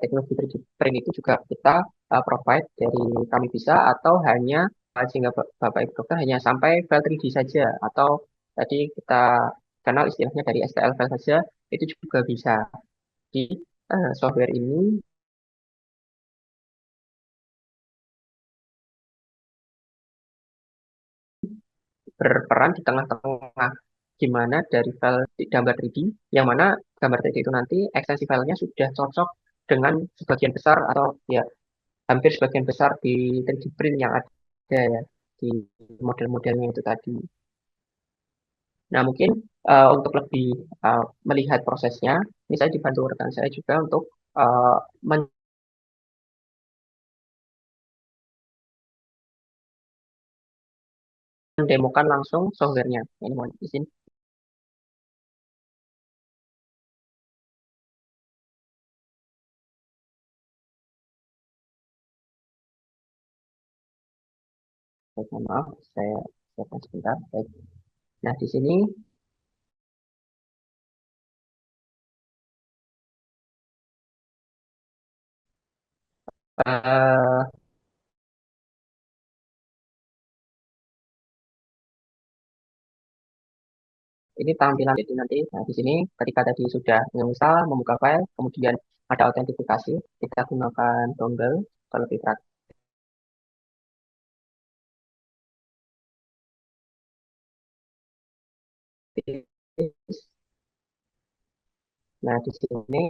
[SPEAKER 3] teknologi 3D print itu juga kita provide dari kami bisa atau hanya sehingga Bapak Ibu dokter hanya sampai file 3D saja atau tadi kita kenal istilahnya dari STL file saja itu juga bisa. Di software ini berperan di tengah-tengah gimana dari file gambar 3D yang mana gambar 3D itu nanti ekstensi filenya sudah cocok dengan sebagian besar atau ya hampir sebagian besar di 3D print yang ada ya di model-modelnya itu tadi. Nah, mungkin untuk lebih melihat prosesnya, ini saya dibantu rekan saya juga untuk uh, mendemokan langsung softwarenya. Ini mohon izin. Baik, mohon maaf, saya siapkan sebentar. Baik. Nah, di sini uh, ini tampilan jadi nanti. Nah, di sini ketika tadi sudah menginstal, membuka file, kemudian ada autentifikasi, kita gunakan dongle kalau lebih praktis. Nah, di sini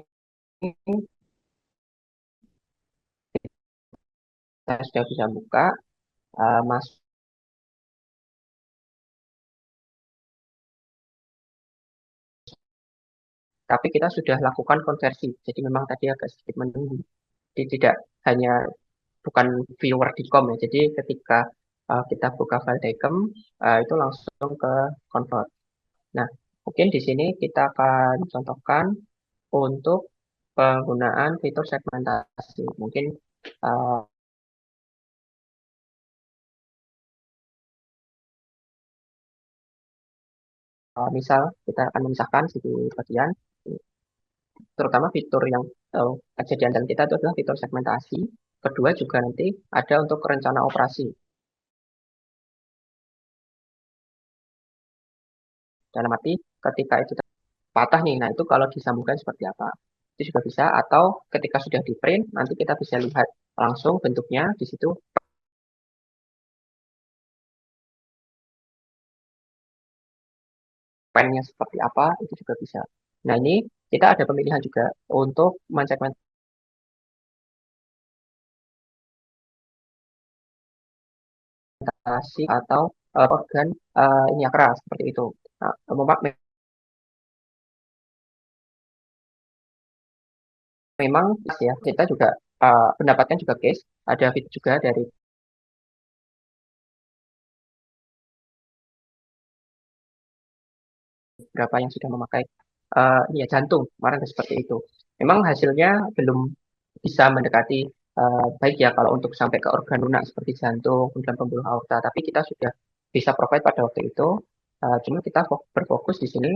[SPEAKER 3] kita sudah bisa buka, masuk tapi kita sudah lakukan konversi. Jadi memang tadi agak sedikit menunggu. Jadi tidak hanya bukan viewer di com ya. Jadi ketika kita buka file Dicom, itu langsung ke convert. Nah, mungkin di sini kita akan contohkan untuk penggunaan fitur segmentasi. Mungkin uh, misal kita akan memisahkan di bagian, terutama fitur yang jadi andalan kita itu adalah fitur segmentasi. Kedua juga nanti ada untuk rencana operasi. Dalam arti ketika itu patah nih, nah itu kalau disambungkan seperti apa? Itu juga bisa, atau ketika sudah di print, nanti kita bisa lihat langsung bentuknya di situ pennya seperti apa, itu juga bisa. Nah ini kita ada pemilihan juga untuk mensegmentasi atau organ ini ya keras seperti itu. Nah, memang ya kita juga mendapatkan juga case, ada fit juga dari berapa yang sudah memakai ya jantung kemarin seperti itu. Memang hasilnya belum bisa mendekati baik ya kalau untuk sampai ke organ lunak seperti jantung, kemudian pembuluh aorta, tapi kita sudah bisa provide pada waktu itu. Cuma kita berfokus di sini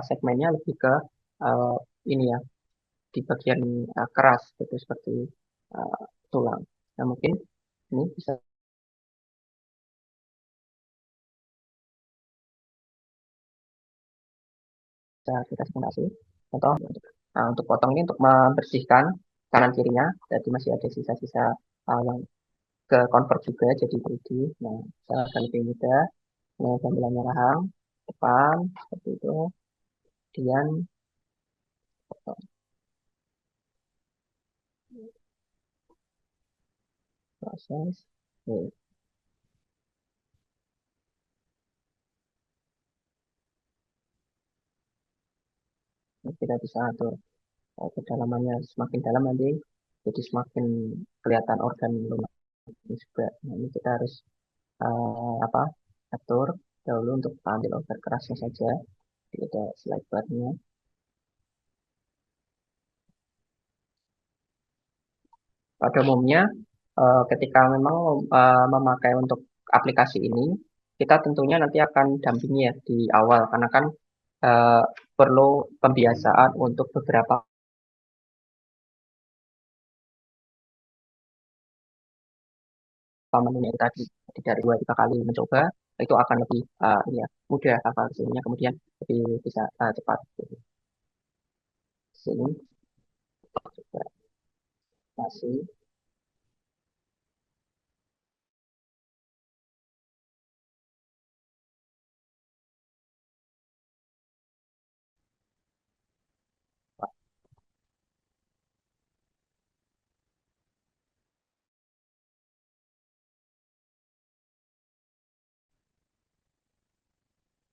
[SPEAKER 3] segmennya lebih ke uh, ini ya di bagian keras gitu seperti tulang. Nah mungkin ini bisa kita simulasi. Contoh untuk potong ini untuk membersihkan kanan kirinya, jadi masih ada sisa-sisa yang ke convert juga jadi 3D. Nah, saya akan lebih mudah. Nah, tampilannya rahang, depan, seperti itu. Kemudian proses. Oke, ini kita bisa atur kedalamannya semakin dalam nanti, jadi semakin kelihatan organ lunak juga. Nah, ini kita harus apa atur dahulu untuk ambil organ kerasnya saja. Jadi ada slide barnya. Pada umumnya ketika memang memakai untuk aplikasi ini, kita tentunya nanti akan dampingi ya di awal karena kan eh, perlu pembiasaan untuk beberapa menu yang tadi. Jadi dari 2-3 kali mencoba itu akan lebih ya mudah hafal hasilnya, kemudian lebih bisa cepat. Sini juga masih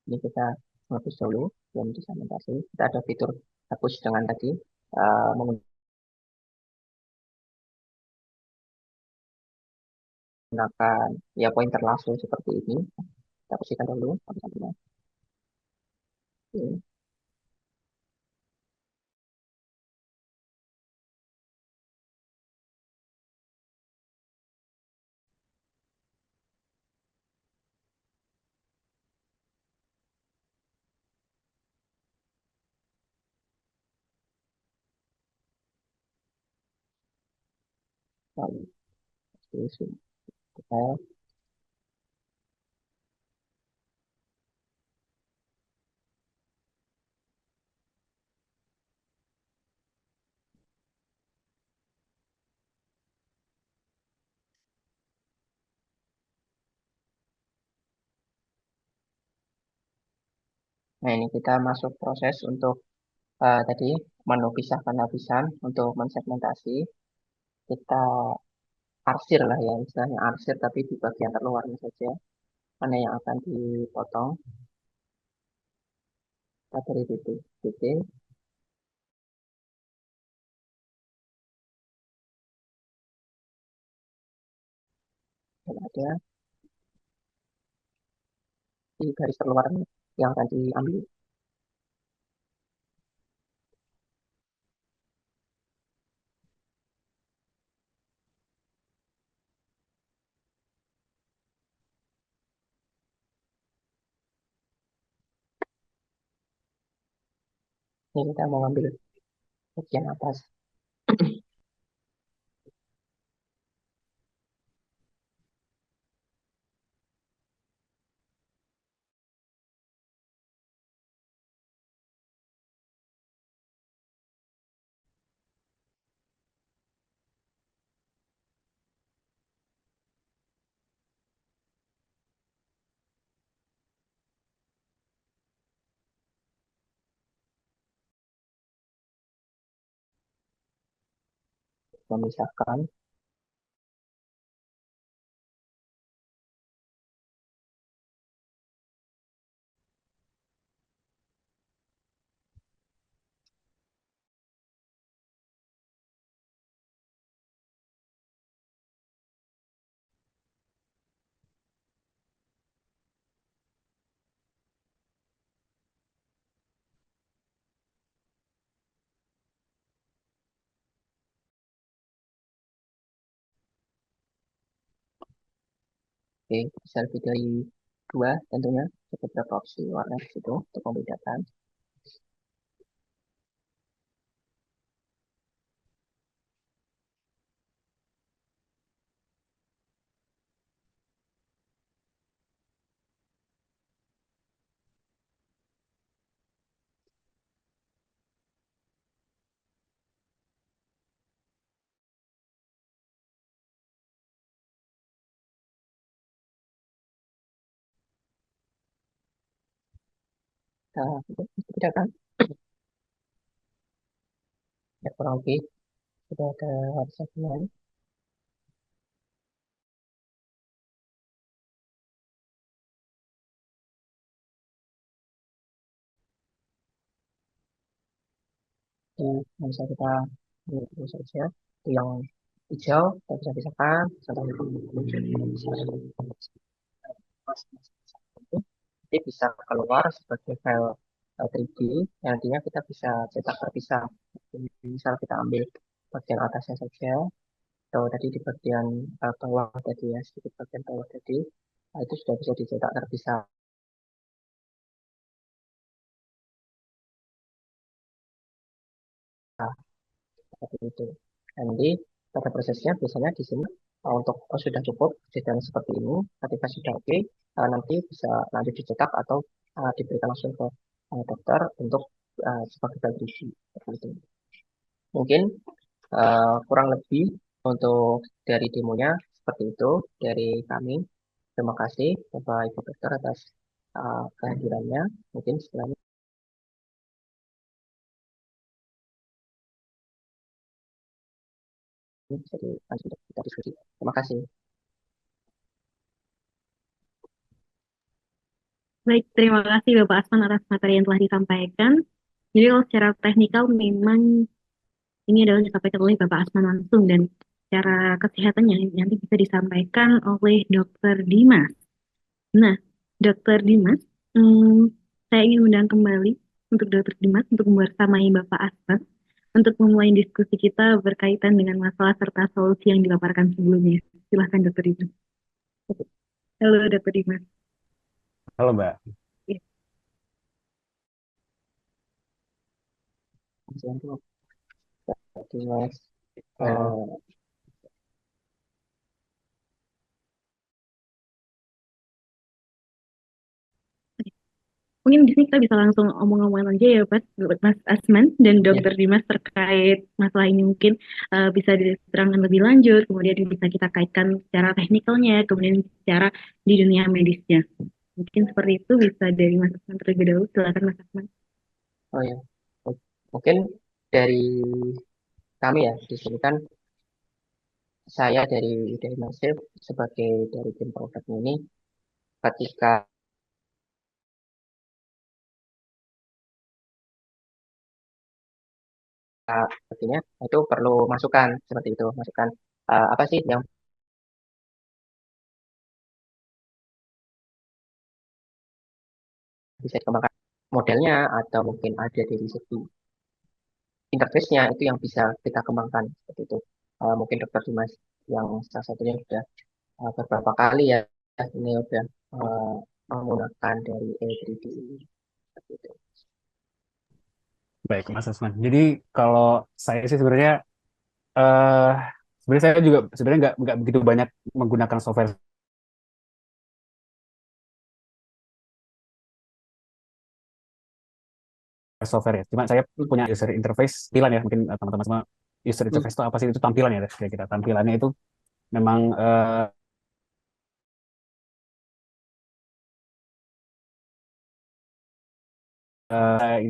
[SPEAKER 3] ini kita hapus dulu belum disegmentasi. Kita ada fitur hapus dengan tadi menggunakan ya pointer langsung seperti ini. Kita bersihkan dulu. Oke. Lalu, kita Nah, ini kita masuk proses untuk tadi menu pisahkan lapisan untuk mensegmentasi. Kita arsir lah ya, istilahnya arsir tapi di bagian terluarnya saja. Mana yang akan dipotong. Kita beri titik, titik. saja di garis terluar yang akan diambil. Ini kita mau ambil bagian atas. Memisahkan. Oke, bisa lebih dari 2 tentunya, beberapa opsi warna di situ untuk membedakan. Nah, itu bedakan. Ya, kurang lebih sudah ada segmen. Yang bisa kita lihat dulu saja. Itu yang hijau, kita bisa pisahkan. Contoh itu nanti bisa keluar sebagai file 3D. Yang nantinya kita bisa cetak terpisah. Jadi, misal kita ambil bagian atasnya saja, atau tadi di bagian bawah tadi ya, sedikit bagian bawah tadi, nah, itu sudah bisa dicetak terpisah. Seperti itu. Nanti pada prosesnya biasanya di sini untuk sudah cukup kejadian seperti ini, ketika sudah oke, nanti bisa lanjut dicetak atau diberikan langsung ke dokter untuk sebagai validasi seperti itu. Mungkin kurang lebih untuk dari demonya seperti itu dari kami. Terima kasih Bapak Ibu Dokter atas kehadirannya. Mungkin setelah ini bisa dilanjut kita diskusi. Terima kasih.
[SPEAKER 4] Baik, terima kasih Bapak Asman atas materi yang telah disampaikan. Jadi kalau secara teknikal memang ini adalah disampaikan oleh Bapak Asman langsung dan secara kesehatannya nanti bisa disampaikan oleh Dokter Dimas. Nah, Dokter Dimas, saya ingin undang kembali untuk Dokter Dimas untuk membersamai Bapak Asman untuk memulai diskusi kita berkaitan dengan masalah serta solusi yang dipaparkan sebelumnya. Silahkan Dokter Dimas. Halo Dokter Dimas.
[SPEAKER 5] Halo Mbak.
[SPEAKER 4] Ya.
[SPEAKER 3] Dimas.
[SPEAKER 4] Mungkin di sini kita bisa langsung omong-omongan aja ya Mas Asman dan Dokter Dimas terkait masalah ini mungkin bisa diterangkan lebih lanjut, kemudian bisa kita kaitkan secara teknikalnya, kemudian secara di dunia medisnya. Mungkin seperti itu bisa dari Mas Asman terlebih dahulu. Silakan Mas Asman.
[SPEAKER 3] Oh ya, mungkin dari kami ya di sini kan saya dari Masif sebagai dari tim produk ini ketika artinya itu perlu masukan seperti itu masukan apa sih yang bisa dikembangkan modelnya atau mungkin ada dari segi interface-nya itu yang bisa kita kembangkan seperti itu. Mungkin Dokter Dimas yang salah satunya sudah beberapa kali ya ini udah uh, menggunakan dari A3D ini seperti itu.
[SPEAKER 5] Baik, Mas Asman. Jadi kalau saya sih sebenarnya eh sebenarnya saya juga sebenarnya nggak begitu banyak menggunakan software ya. Cuma saya punya user interface tampilan ya, mungkin teman-teman semua user interface itu apa sih? Itu tampilan ya, kira-kira tampilannya itu memang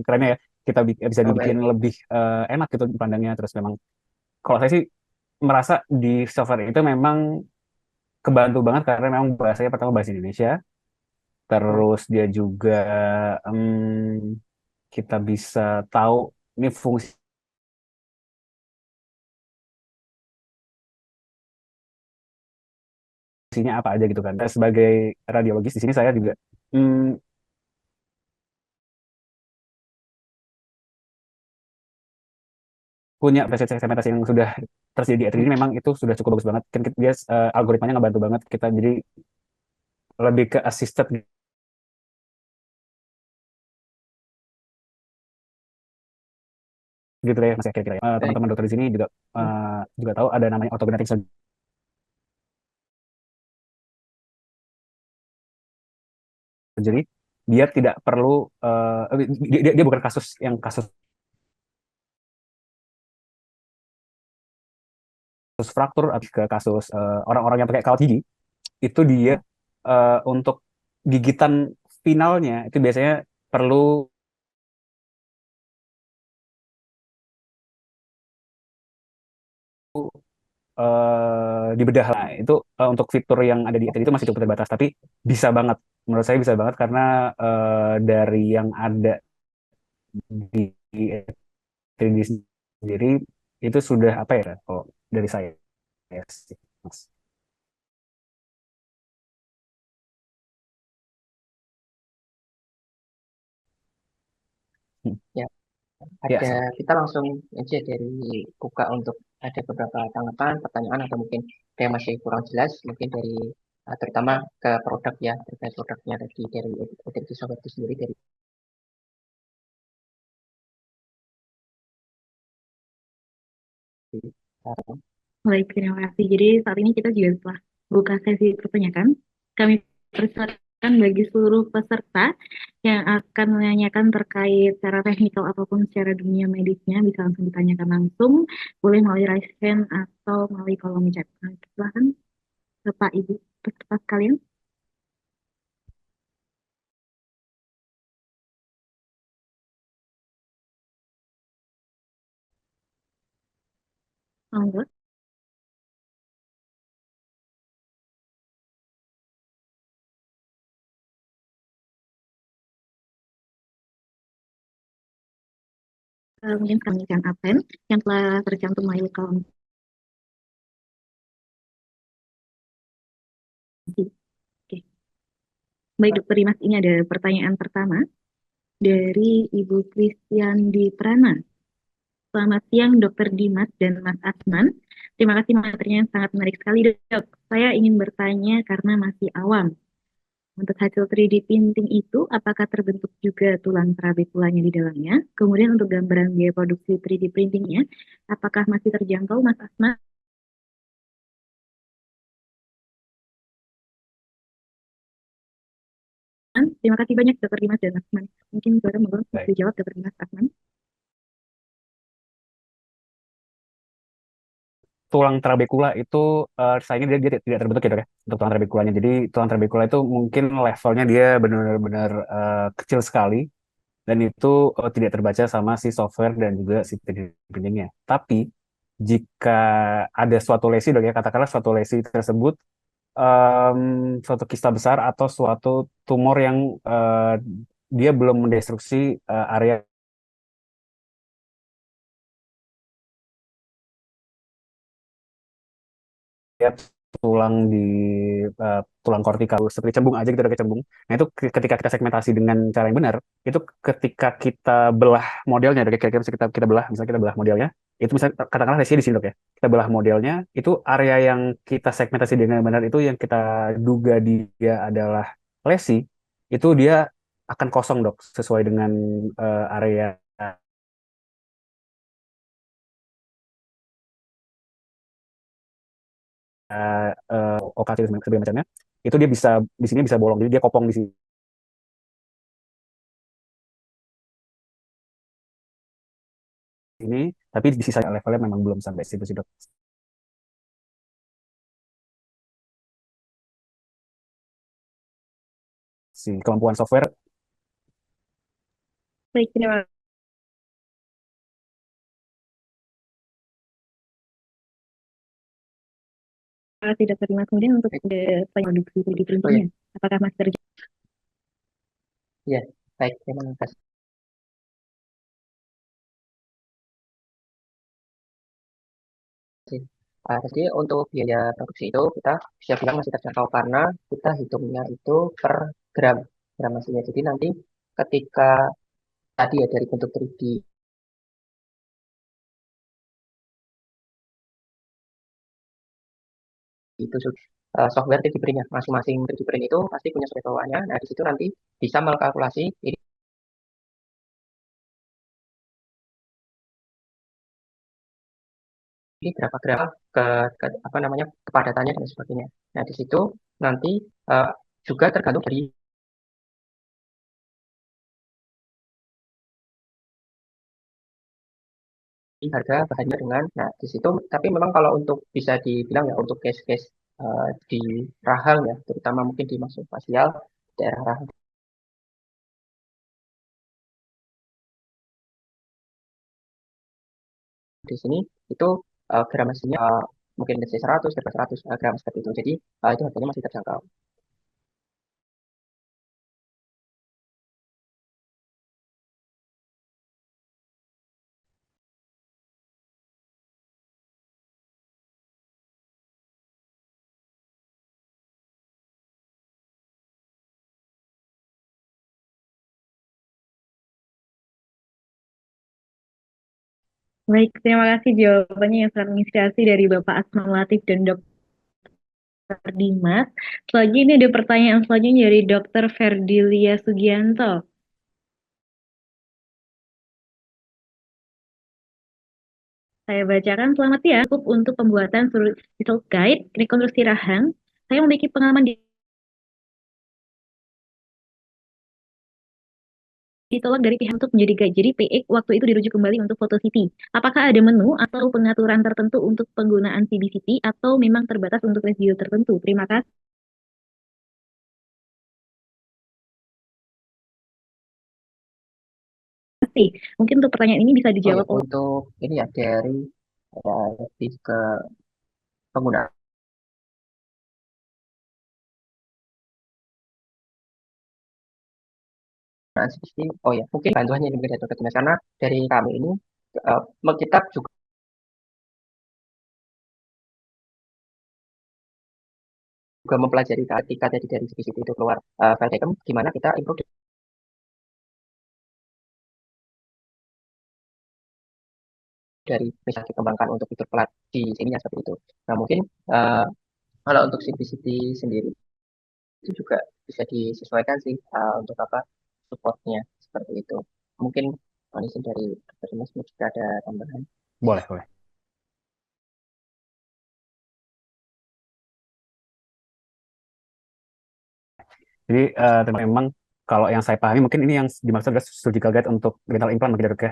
[SPEAKER 5] kerennya ya. Kita bisa dibikin lebih enak gitu dipandangnya. Terus memang kalau saya sih merasa di software itu memang kebantu banget karena memang bahasanya pertama bahasa Indonesia. Terus dia juga kita bisa tahu ini fungsinya apa aja gitu kan. Dan sebagai radiologis di sini saya juga punya basis segmentasi yang sudah tersedia di A3D, memang itu sudah cukup bagus banget. Kan dia algoritmanya ngebantu banget kita, jadi lebih ke assisted gitu ya Mas ya, kira-kira ya. Teman-teman dokter di sini juga juga tahu ada namanya orthognathic surgery. Dia tidak perlu dia bukan kasus fraktur atau ke kasus orang-orang yang pakai kawat gigi. Itu dia untuk gigitan finalnya itu biasanya perlu dibedah lah. Itu untuk fitur yang ada di ATD itu masih cukup terbatas, tapi bisa banget. Menurut saya bisa banget karena dari yang ada di ATD sendiri itu sudah apa ya? Kalau dari saya sih, Mas.
[SPEAKER 3] Ya,
[SPEAKER 5] Ya,
[SPEAKER 3] ada
[SPEAKER 5] sama.
[SPEAKER 3] kita langsung aja dari buka untuk ada beberapa tanggapan, pertanyaan atau mungkin ada yang masih kurang jelas, mungkin dari terutama ke produk ya terkait produknya tadi dari Utility Software itu sendiri dari
[SPEAKER 4] Baik, terima kasih. Jadi saat ini kita juga telah buka sesi pertanyaan. Kami persilakan bagi seluruh peserta yang akan menanyakan terkait secara teknikal ataupun secara dunia medisnya bisa langsung ditanyakan langsung, boleh melalui raise hand atau melalui kolom chat. Nah, silakan Bapak Ibu peserta sekalian. Monggo. Mungkin kami akan absen yang telah tercantum melalui kolom. Oke. Baik, Dokter Dimas, ini ada pertanyaan pertama dari Ibu Kristiandi Prana. Selamat siang, Dokter Dimas dan Mas Asman. Terima kasih materinya yang sangat menarik sekali, Dok. Saya ingin bertanya karena masih awam. Untuk hasil 3D printing itu, apakah terbentuk juga tulang trabekulanya di dalamnya? Kemudian untuk gambaran biaya produksi 3D printingnya, apakah masih terjangkau, Mas Asman? Terima kasih banyak, Dokter Dimas dan Mas Asman. Mungkin boleh dijawab, Dokter Dimas, Asman.
[SPEAKER 5] Tulang trabekula itu sayangnya dia tidak terbentuk ya dok ya untuk tulang trabekulanya. Jadi tulang trabekula itu mungkin levelnya dia benar-benar kecil sekali dan itu tidak terbaca sama si software dan juga si 3D printingnya. Tapi jika ada suatu lesi dok ya, katakanlah suatu lesi tersebut suatu kista besar atau suatu tumor yang dia belum mendestruksi area tulang di tulang kortikal seperti cembung aja gitu, kayak cembung. Nah itu ketika kita segmentasi dengan cara yang benar, itu ketika kita belah modelnya, kayak kira-kira kita belah, misalnya kita belah modelnya, itu misalnya katakanlah lesinya di sini dok ya, kita belah modelnya, itu area yang kita segmentasi dengan benar itu yang kita duga dia adalah lesi, itu dia akan kosong dok, sesuai dengan area OKC dan sebagainya macamnya, itu dia bisa di sini bisa bolong, jadi dia kopong di sini, tapi di sisa levelnya memang belum sampai situ sih dok. Si kemampuan software.
[SPEAKER 4] Baik, terima kasih Dokter Dimas. Kemudian untuk produksi 3D printingnya, apakah masih terjadi?
[SPEAKER 3] Ya, baik, terima kasih. Jadi untuk biaya produksi itu kita bisa bilang masih terjangkau karena kita hitungnya itu per gram gramasinya. Jadi nanti ketika tadi ya dari bentuk 3D itu software 3D print-nya masing-masing 3D print itu pasti punya software bawaannya. Nah di situ nanti bisa mengkalkulasi ini berapa gram apa namanya kepadatannya dan sebagainya. Nah di situ nanti uh, juga tergantung dari harga bahannya dengan. Nah di situ tapi memang kalau untuk bisa dibilang ya untuk case-case di rahang ya terutama mungkin di maksofasial daerah rahang di sini itu gramasinya mungkin DC 100, 100 gram seperti itu. Jadi itu harganya masih terjangkau.
[SPEAKER 4] Baik, terima kasih jawabannya yang sangat menginspirasi dari Bapak Asman Latif dan Dokter Dimas. Selanjutnya ini ada pertanyaan selanjutnya dari Dokter Ferdilia Sugianto. Saya bacakan, selamat ya, cukup untuk pembuatan result guide rekonstruksi rahang. Saya memiliki pengalaman ditolak dari pihak untuk menjadi guide. Jadi PX waktu itu dirujuk kembali untuk foto CT. Apakah ada menu atau pengaturan tertentu untuk penggunaan CBCT atau memang terbatas untuk review tertentu? Terima kasih. Mungkin untuk pertanyaan ini bisa dijawab
[SPEAKER 3] untuk ini ya dari lebih ke penggunaan sistem. Oh ya, mungkin bantuannya ini beda dokter karena dari kami ini kita juga mempelajari ketika dari CBCT itu keluar file item gimana kita improve dari misalnya dikembangkan untuk fitur pelat di sini ya seperti itu. Nah mungkin kalau untuk CBCT sendiri itu juga bisa disesuaikan sih untuk apa supportnya seperti itu. Mungkin kondisi dari Dr. Dimas juga ada tambahan.
[SPEAKER 5] Boleh, boleh. Jadi memang kalau yang saya pahami mungkin ini yang dimaksud adalah surgical guide untuk dental implant mungkin dok ya.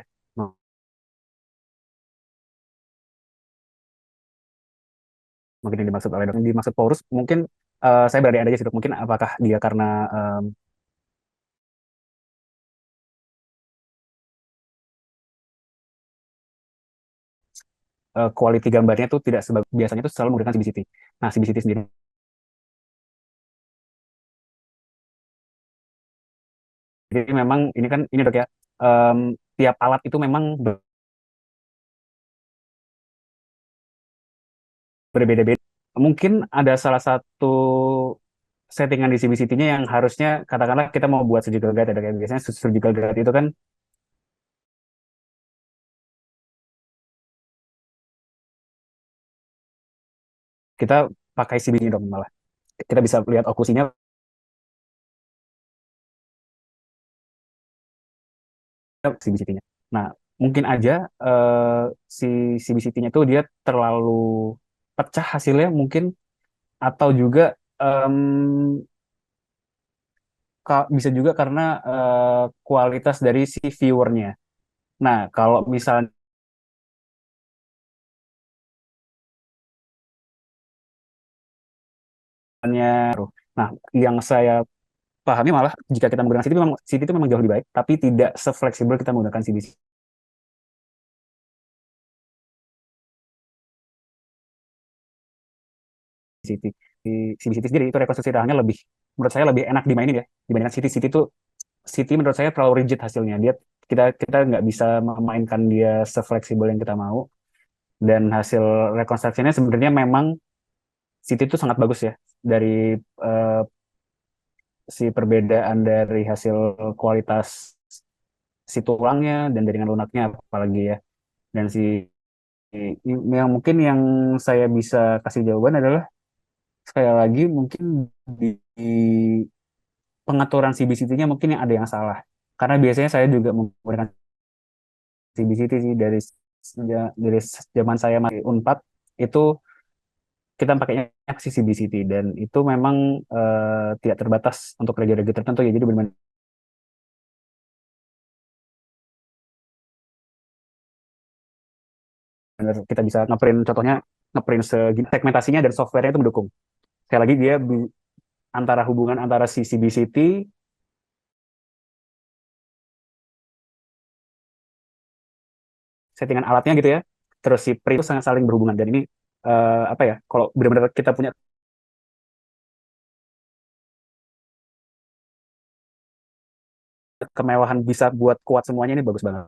[SPEAKER 5] Mungkin yang dimaksud oleh dok. Yang dimaksud porus mungkin saya berada aja sih dok. Mungkin apakah dia karena quality gambarnya tuh tidak biasanya tuh selalu menggunakan CBCT. Nah CBCT sendiri jadi memang ini kan ini dok ya tiap alat itu memang berbeda-beda. mungkin ada salah satu settingan di CBCT-nya yang harusnya katakanlah kita mau buat surgical guide, ada kayak biasanya surgical guide itu kan kita pakai CBCT dong malah. Kita bisa lihat oklusinya CBCT-nya. Nah, mungkin aja si CBCT-nya itu dia terlalu pecah hasilnya mungkin, atau juga em, bisa juga karena kualitas dari si viewernya. Nah, kalau misalnya nah, yang saya pahami malah jika kita menggunakan CT itu memang jauh lebih baik, tapi tidak sefleksibel kita menggunakan CBCT. CBCT sendiri itu rekonstruksi rahangnya lebih, menurut saya lebih enak dimainin ya dibandingkan CT. CT menurut saya terlalu rigid hasilnya. Kita kita nggak bisa memainkan dia sefleksibel yang kita mau. Dan hasil rekonstruksinya sebenarnya memang CT itu sangat bagus ya dari eh, si perbedaan dari hasil kualitas si tulangnya dan jaringan lunaknya apalagi ya. Dan yang mungkin yang saya bisa kasih jawaban adalah sekali lagi mungkin di pengaturan CBCT-nya mungkin yang ada yang salah. Karena biasanya saya juga menggunakan CBCT sih dari zaman saya masih Unpad itu kita pakainya si CBCT, dan itu memang tidak terbatas untuk regi-regi tertentu ya. Jadi benar-benar kita bisa ngeprint, contohnya ngeprint segini segmentasinya dan softwarenya itu mendukung. Sekali lagi dia antara hubungan antara si CBCT settingan alatnya gitu ya, terus si print itu sangat saling berhubungan. Dan ini apa ya, kalau benar-benar kita punya kemewahan bisa buat kuat semuanya, ini bagus banget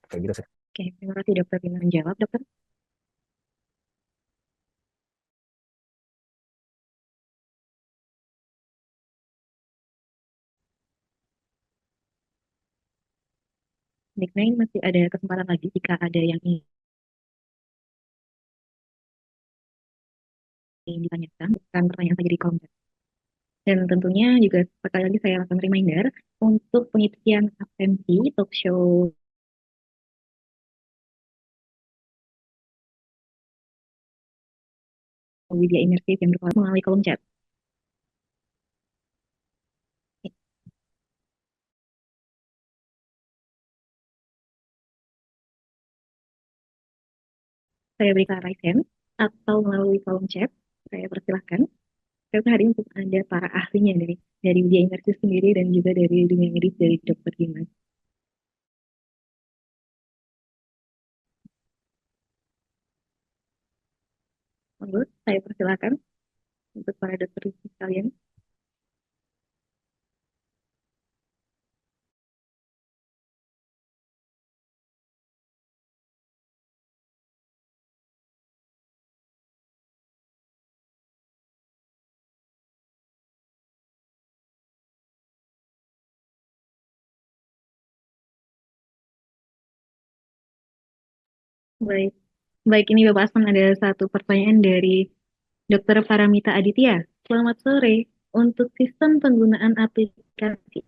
[SPEAKER 5] kayak gitu sih.
[SPEAKER 4] Oke, terima kasih dokter Bima menjawab, dokter. Nickname masih ada kesempatan lagi jika ada yang ingin ditanyakan, bukan pertanyaan saja di kolom chat. Dan tentunya juga sekali lagi saya lakukan reminder untuk pengisian absensi talk show Widya Imersif yang berkelas melalui kolom chat. Saya berikan raise hand atau melalui kolom chat. Saya persilahkan. Saya hari ini untuk ada para ahlinya dari Widya Imersif sendiri dan juga dari dunia medis dari Dokter Dimas. Monggo, saya persilahkan untuk para dokter sekalian. Baik, baik ini Bapak Asman ada satu pertanyaan dari Dokter Paramita Aditya. Selamat sore. Untuk sistem penggunaan aplikasi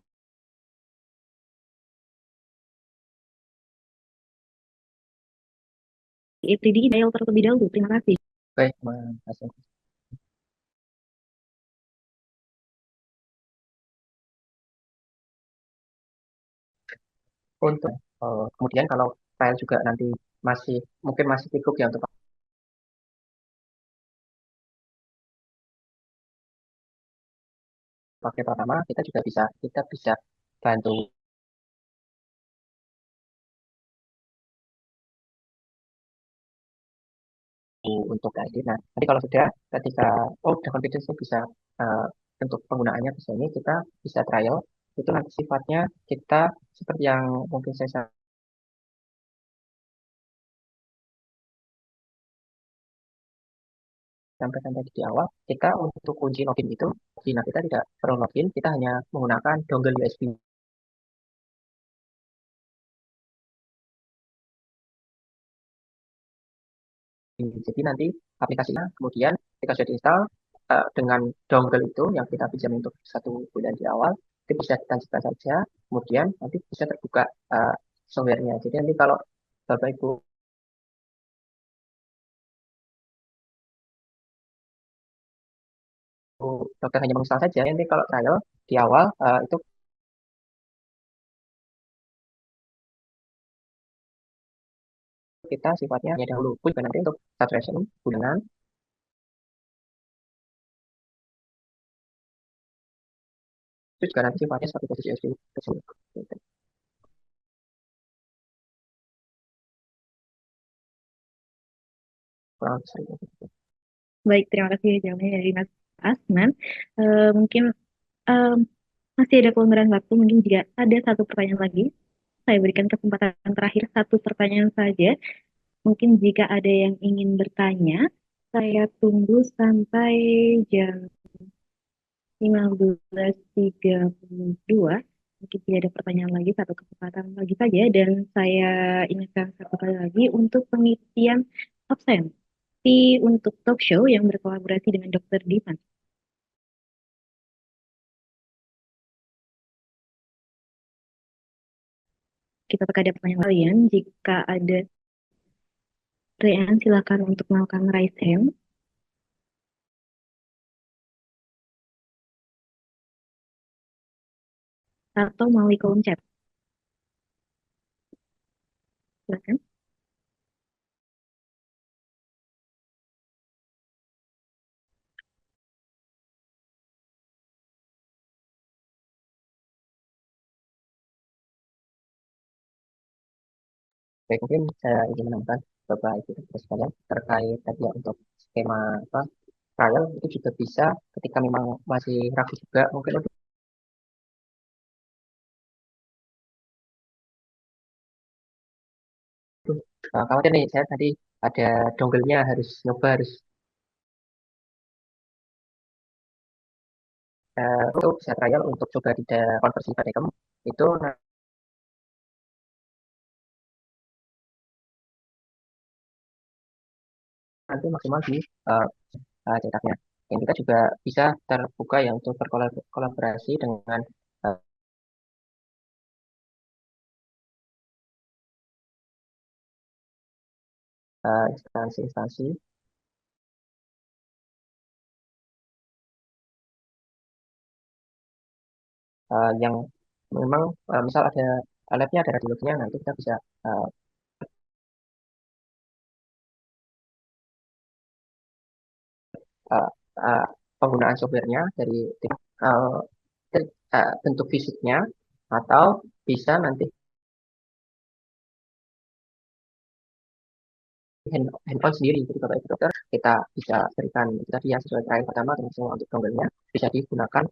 [SPEAKER 4] E3D dial terlebih dahulu. Terima kasih.
[SPEAKER 3] Baik, Mas Hasan. Untuk kemudian kalau file juga nanti masih mungkin masih sibuk ya untuk pakai pertama, kita bisa bantu untuk guide. Nah, nanti kalau sudah ketika udah confidence bisa untuk penggunaannya bisa ini kita bisa trial. Itu nanti sifatnya kita seperti yang mungkin saya sampaikan tadi di awal, kita untuk kunci login itu, kita tidak perlu login, kita hanya menggunakan dongle USB. Jadi nanti aplikasinya kemudian ketika sudah diinstal dengan dongle itu yang kita pinjam untuk 1 bulan di awal, itu bisa ditancapkan saja, kemudian nanti bisa terbuka softwarenya. Jadi nanti kalau Bapak Ibu dokter hanya menginstal saja, nanti kalau trial di awal itu kita sifatnya hanya dahulu pun nanti untuk subscription bulanan itu juga nanti sifatnya seperti posisi USB kecil. Gitu. Kurang sering.
[SPEAKER 4] Baik, terima kasih jawabannya dari Mas Asman. Mungkin em, masih ada kelonggaran waktu, mungkin jika ada satu pertanyaan lagi, saya berikan kesempatan terakhir satu pertanyaan saja. Mungkin jika ada yang ingin bertanya, saya tunggu sampai jam 15.32. Mungkin tidak ada pertanyaan lagi, satu kesempatan lagi saja. Dan saya ingatkan satu kali lagi untuk penelitian absen untuk talk show yang berkolaborasi dengan Dr. Divan. Kita ada pertanyaan kalian. Jika ada pertanyaan, silakan untuk melakukan raise hand atau melalui kolom chat. Silakan.
[SPEAKER 3] Baik, mungkin saya ingin menambahkan Bapak Ibu sekalian terkait tadi ya, untuk skema trial itu juga bisa ketika memang masih ragu juga mungkin untuk khawatir nih saya tadi ada dongle-nya harus nyoba harus untuk bisa trial untuk coba tidak konversi Badecom itu nanti maksimal di cetaknya. Dan kita juga bisa terbuka ya untuk berkolaborasi dengan instansi-instansi yang memang misal ada labnya ada radiologinya, nanti kita bisa uh, uh, penggunaan softwarenya dari uh, bentuk fisiknya atau bisa nanti handphone sendiri. Jadi Bapak Ibu dokter kita bisa berikan tadi yang sesuai trial pertama termasuk untuk dongle-nya bisa digunakan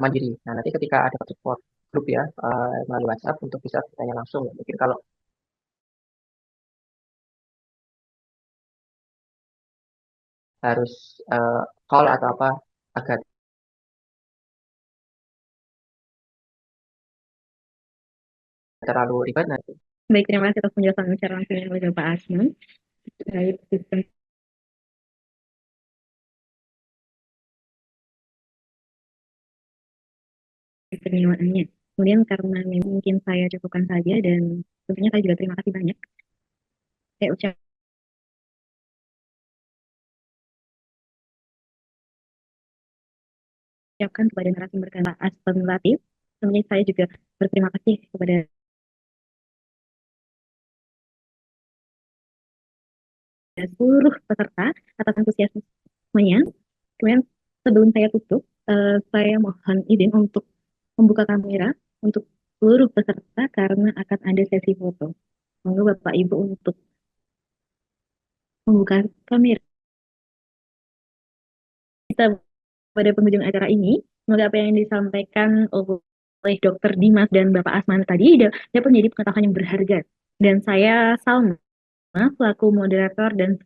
[SPEAKER 3] mandiri. Nah nanti ketika ada support grup ya melalui WhatsApp untuk bisa bertanya langsung. Mungkin kalau harus call atau apa agak terlalu ribet nanti.
[SPEAKER 4] Baik, terima kasih atas penjelasan secara langsung oleh Pak Asman terkait sistem penerimaannya. Kemudian karena mungkin saya cukupkan saja dan tentunya saya juga terima kasih banyak. Saya ucapkan kepada narasumber Pak Asman Latif. Tentunya saya juga berterima kasih kepada seluruh peserta atas antusiasmenya. Kemudian sebelum saya tutup, saya mohon izin untuk membuka kamera untuk seluruh peserta karena akan ada sesi foto. Monggo Bapak Ibu untuk membuka kamera. Kita pada penghujung acara ini, semoga apa yang disampaikan oleh oleh Dr. Dimas dan Bapak Asman tadi dapat menjadi pengetahuan yang berharga. Dan saya Salma, selaku moderator dan